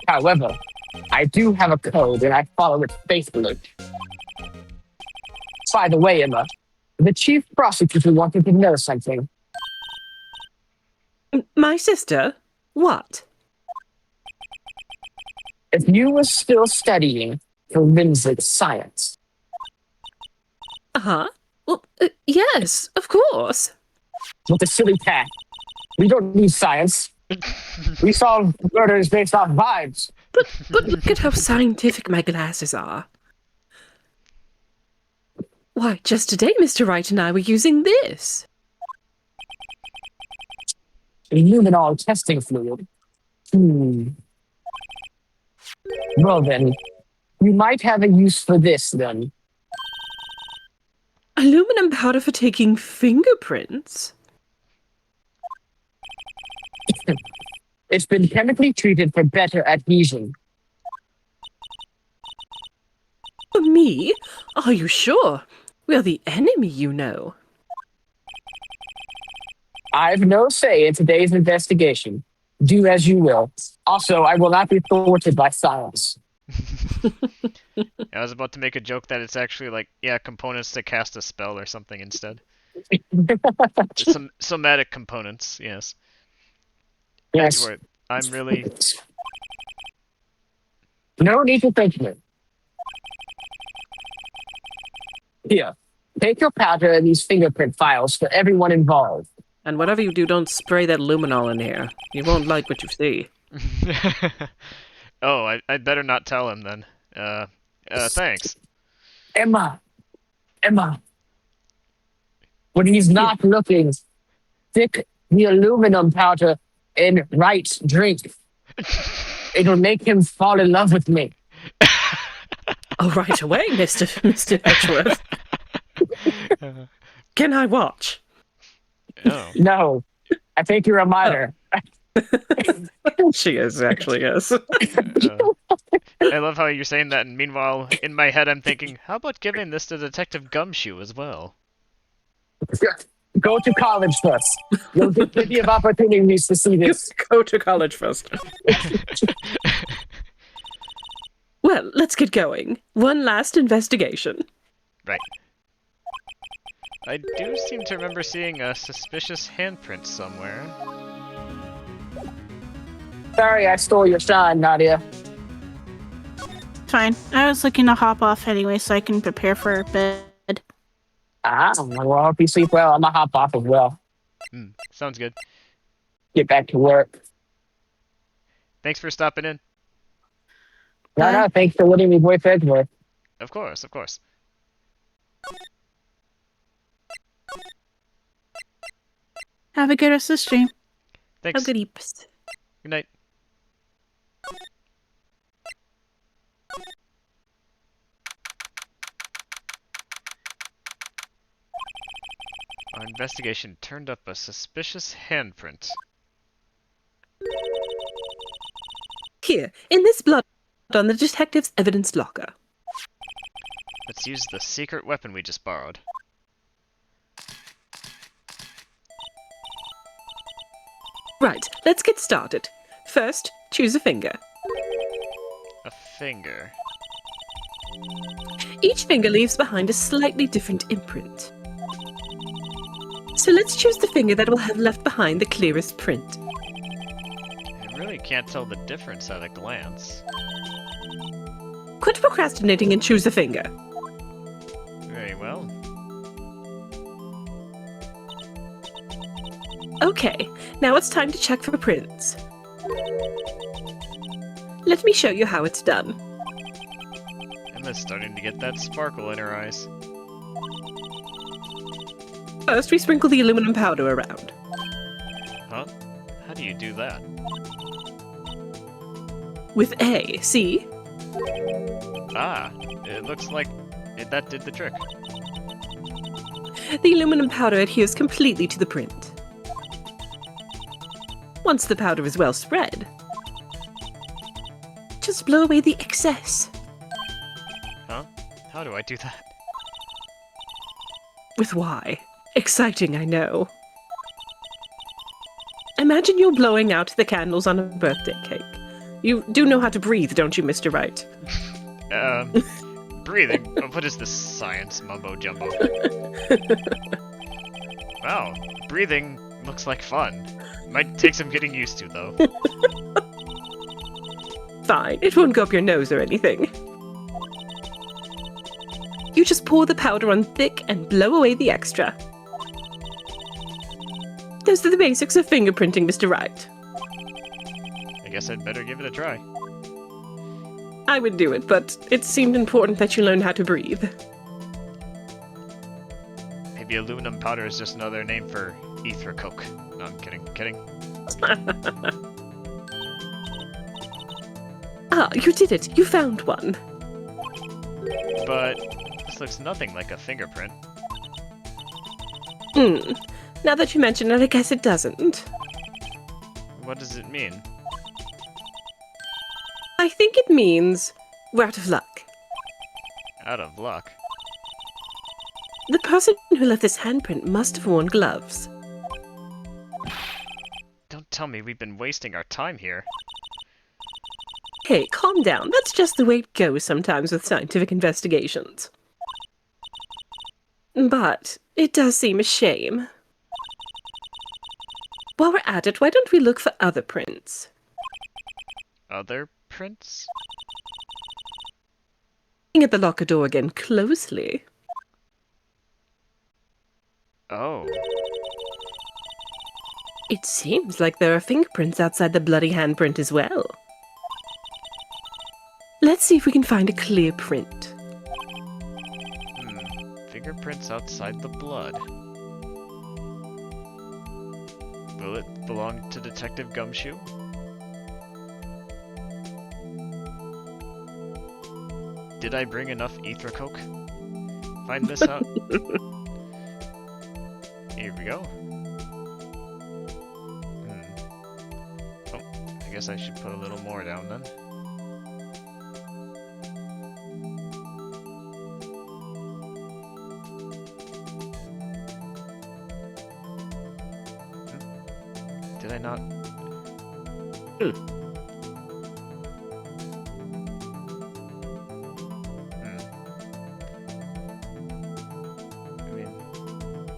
However, I do have a code and I follow it faithfully. By the way, Emma, the chief prosecutor wanted to know something. My sister? What? If you were still studying forensic science. Uh-huh. Well, yes, of course. With a silly cat. We don't need science. We solve murders based off vibes. But look at how scientific my glasses are. Why, just today Mr. Wright and I were using this. Luminol testing fluid. Well then, you might have a use for this then. Aluminum powder for taking fingerprints? It's been chemically treated for better adhesion. For me? Are you sure? We're the enemy, you know. I've no say in today's investigation. Do as you will. Also, I will not be thwarted by science. I was about to make a joke that it's actually like, yeah, components to cast a spell or something instead. Some somatic components, yes. Yes. Edgeworth, I'm really... No need to thank me. Here, take your powder and these fingerprint files for everyone involved. And whatever you do, don't spray that luminol in here. You won't like what you see. Oh, I better not tell him then. Thanks. Emma. When he's not looking, stick the aluminum powder in Wright's drink. It'll make him fall in love with me. Oh, right away, Mr. Edgeworth. Can I watch? Oh. No, I think you're a minor. She is, actually, yes. I love how you're saying that, and meanwhile, in my head, I'm thinking, how about giving this to Detective Gumshoe as well? Go to college first. You'll get plenty of opportunities to see this. Go to college first. Well, let's get going. One last investigation. Right. I do seem to remember seeing a suspicious handprint somewhere. Sorry, I stole your shine, Nadia. Fine. I was looking to hop off anyway so I can prepare for bed. Well, I hope you sleep well. I'm gonna hop off as well. Sounds good. Get back to work. Thanks for stopping in. No, thanks for letting me voice Edgeworth. Of course, of course. Have a good rest of the stream. Thanks. Have good eeps. Good night. Our investigation turned up a suspicious handprint. Here, in this blood on the detective's evidence locker. Let's use the secret weapon we just borrowed. Right, let's get started. First, choose a finger. A finger. Each finger leaves behind a slightly different imprint. So let's choose the finger that will have left behind the clearest print. I really can't tell the difference at a glance. Quit procrastinating and choose a finger. Very well. Okay, now it's time to check for prints. Let me show you how it's done. Emma's starting to get that sparkle in her eyes. First, we sprinkle the aluminum powder around. Huh? How do you do that? With A, see? Ah, it looks like that did the trick. The aluminum powder adheres completely to the print. Once the powder is well spread, just blow away the excess. Huh? How do I do that? With Y. Exciting, I know. Imagine you're blowing out the candles on a birthday cake. You do know how to breathe, don't you, Mr. Wright? Breathing? What is this science mumbo-jumbo? Wow, breathing looks like fun. Might take some getting used to, though. Fine, it won't go up your nose or anything. You just pour the powder on thick and blow away the extra. Those are the basics of fingerprinting, Mr. Wright. I guess I'd better give it a try. I would do it, but it seemed important that you learn how to breathe. Maybe aluminum powder is just another name for ether coke. No, I'm kidding. Ah, you did it! You found one! But this looks nothing like a fingerprint. Now that you mention it, I guess it doesn't. What does it mean? I think it means we're out of luck. Out of luck. The person who left this handprint must have worn gloves. Don't tell me we've been wasting our time here. Hey, calm down. That's just the way it goes sometimes with scientific investigations. But it does seem a shame. While we're at it, why don't we look for other prints? Other prints? Looking at the locker door again closely. Oh. It seems like there are fingerprints outside the bloody handprint as well. Let's see if we can find a clear print. Fingerprints outside the blood. Will it belong to Detective Gumshoe? Did I bring enough ether coke? Find this out. Here we go. Oh, I guess I should put a little more down then. Did I not? I mean,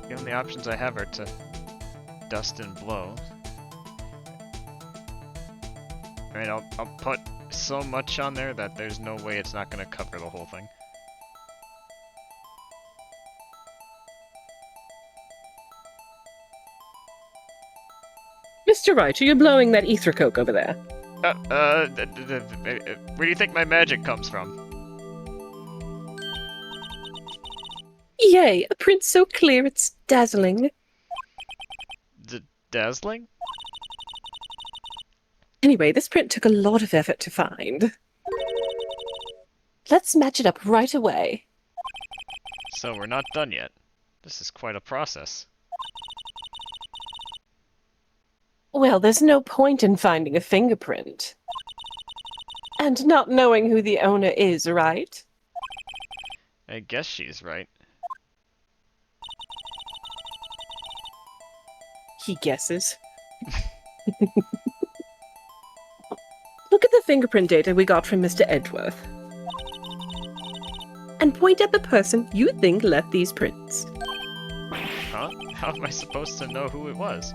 the only options I have are to dust and blow. Alright, I'll put so much on there that there's no way it's not going to cover the whole thing. Mr. Wright, are you blowing that ether coke over there? Where do you think my magic comes from? Yay, a print so clear it's dazzling. Dazzling? Anyway, this print took a lot of effort to find. Let's match it up right away. So we're not done yet. This is quite a process. Well, there's no point in finding a fingerprint. And not knowing who the owner is, right? I guess she's right. He guesses. Look at the fingerprint data we got from Mr. Edgeworth. And point at the person you think left these prints. Huh? How am I supposed to know who it was?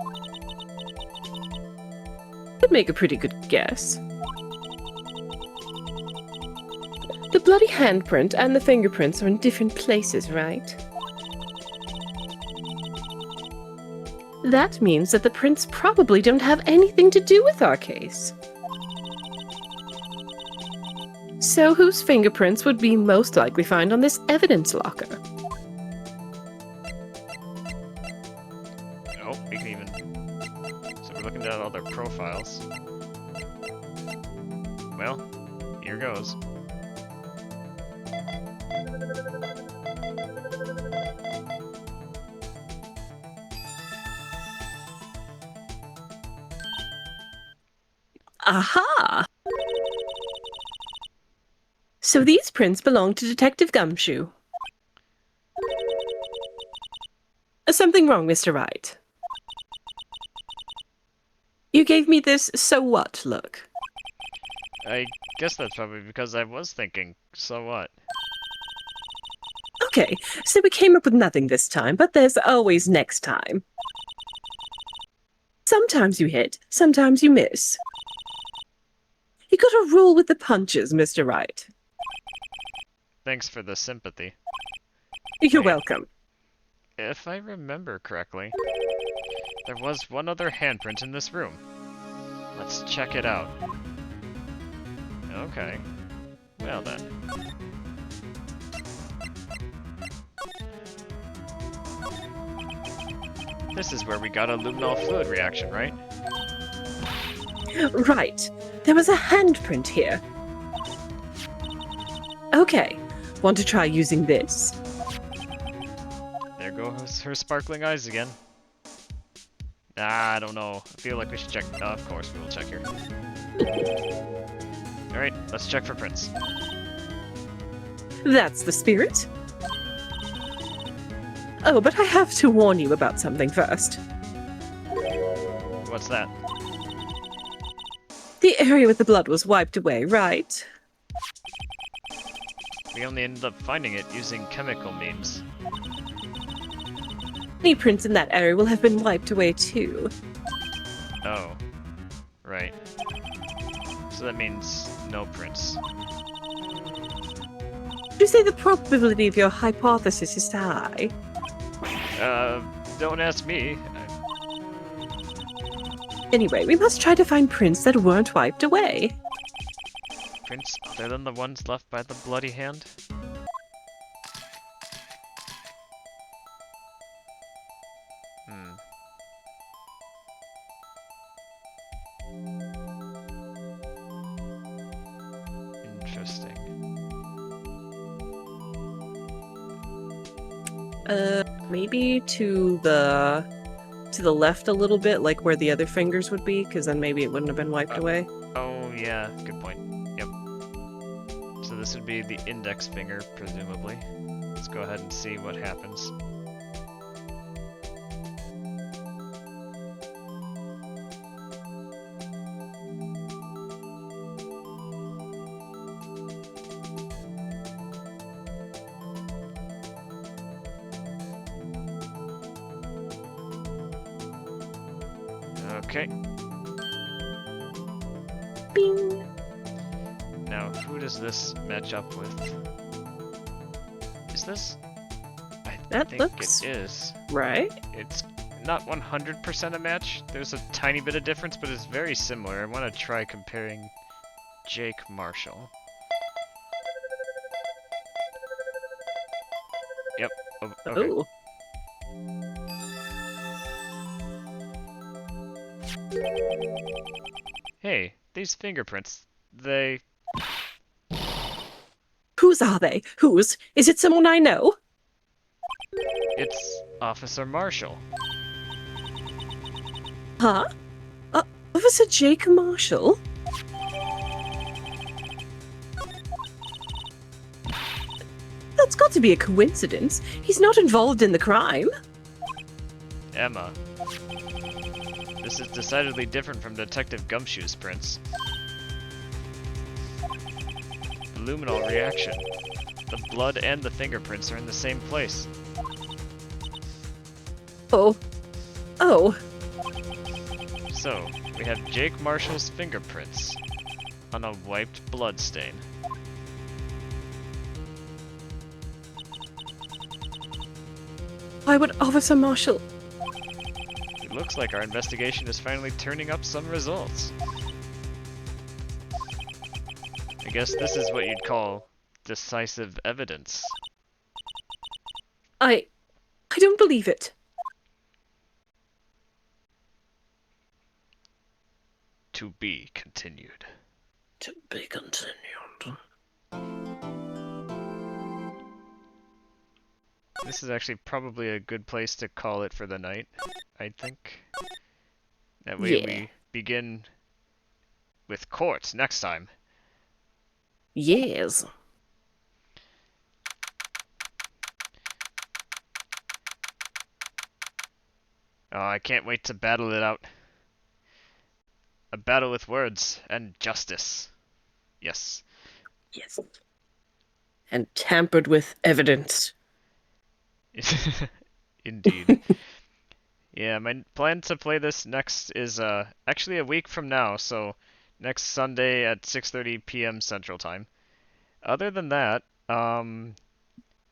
Could make a pretty good guess. The bloody handprint and the fingerprints are in different places, right? That means that the prints probably don't have anything to do with our case. So whose fingerprints would we most likely find on this evidence locker? Oh, we can even... So we're looking at all their profiles. Well, here goes. Aha! So these prints belong to Detective Gumshoe. Something wrong, Mr. Wright? You gave me this so what look. I guess that's probably because I was thinking, so what? Okay, so we came up with nothing this time, but there's always next time. Sometimes you hit, sometimes you miss. You gotta roll with the punches, Mr. Wright. Thanks for the sympathy. You're Wait. welcome. If I remember correctly, there was one other handprint in this room. Let's check it out. Okay. Well then. This is where we got a luminol fluid reaction, right? Right. There was a handprint here. Okay. Want to try using this? There goes her sparkling eyes again. I don't know. I feel like we should check. Of course, we will check here. Alright, let's check for prints. That's the spirit. Oh, but I have to warn you about something first. What's that? The area with the blood was wiped away, right? We only ended up finding it using chemical means. Any prints in that area will have been wiped away too. Oh. Right. So that means no prints. You say the probability of your hypothesis is high. Don't ask me. Anyway, we must try to find prints that weren't wiped away. Prints other than the ones left by the bloody hand? Interesting. Maybe to the left a little bit, like where the other fingers would be, because then maybe it wouldn't have been wiped away. Oh, yeah, good point. Yep. So this would be the index finger, presumably. Let's go ahead and see what happens. Okay. Bing! Now, who does this match up with? Is this? I That think looks it is. right. It's not 100% a match. There's a tiny bit of difference, but it's very similar. I want to try comparing Jake Marshall. Yep. Oh, okay. Oh. Hey, these fingerprints, they... Whose are they? Whose? Is it someone I know? It's Officer Marshall. Huh? Officer Jake Marshall? That's got to be a coincidence. He's not involved in the crime. Emma. This is decidedly different from Detective Gumshoe's prints. The luminol reaction. The blood and the fingerprints are in the same place. Oh. Oh. So, we have Jake Marshall's fingerprints on a wiped blood stain. Why would Officer Marshall... It looks like our investigation is finally turning up some results. I guess this is what you'd call decisive evidence. I don't believe it. To be continued. To be continued. This is actually probably a good place to call it for the night, I think. That way we begin with court next time. Yes. Oh, I can't wait to battle it out. A battle with words and justice. Yes. Yes. And tampered with evidence. Indeed. Yeah, my plan to play this next is actually a week from now, so next Sunday at 6:30 p.m. Central Time. Other than that, I've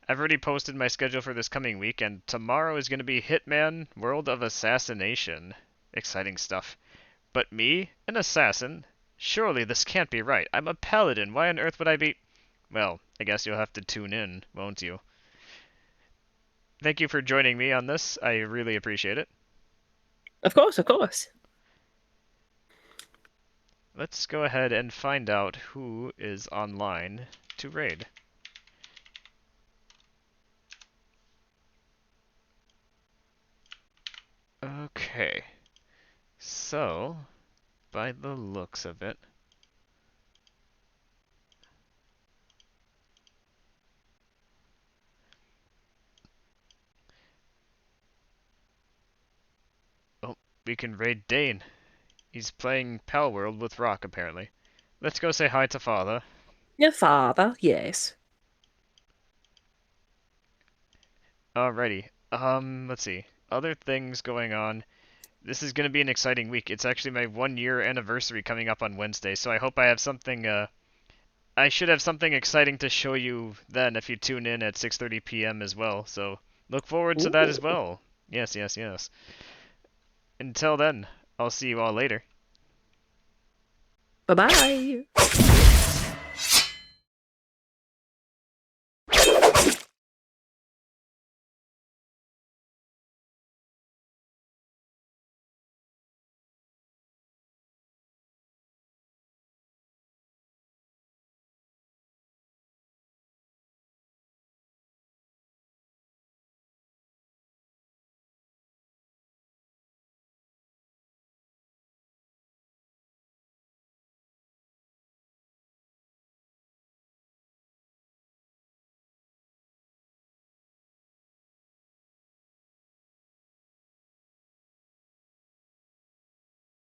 already posted my schedule for this coming week, and tomorrow is going to be Hitman World of Assassination. Exciting stuff. But me, an assassin? Surely this can't be right. I'm a paladin. Why on earth would I be... Well, I guess you'll have to tune in, won't you? Thank you for joining me on this. I really appreciate it. Of course, of course. Let's go ahead and find out who is online to raid. Okay. So, by the looks of it... Oh, we can raid Dane. He's playing Pal World with Rock, apparently. Let's go say hi to Father. Your father, yes. Alrighty. Let's see. Other things going on. This is going to be an exciting week. It's actually my 1-year anniversary coming up on Wednesday, so I hope I have something, I should have something exciting to show you then if you tune in at 6:30 p.m. as well, so look forward to that as well. Yes, yes, yes. Until then, I'll see you all later. Bye-bye.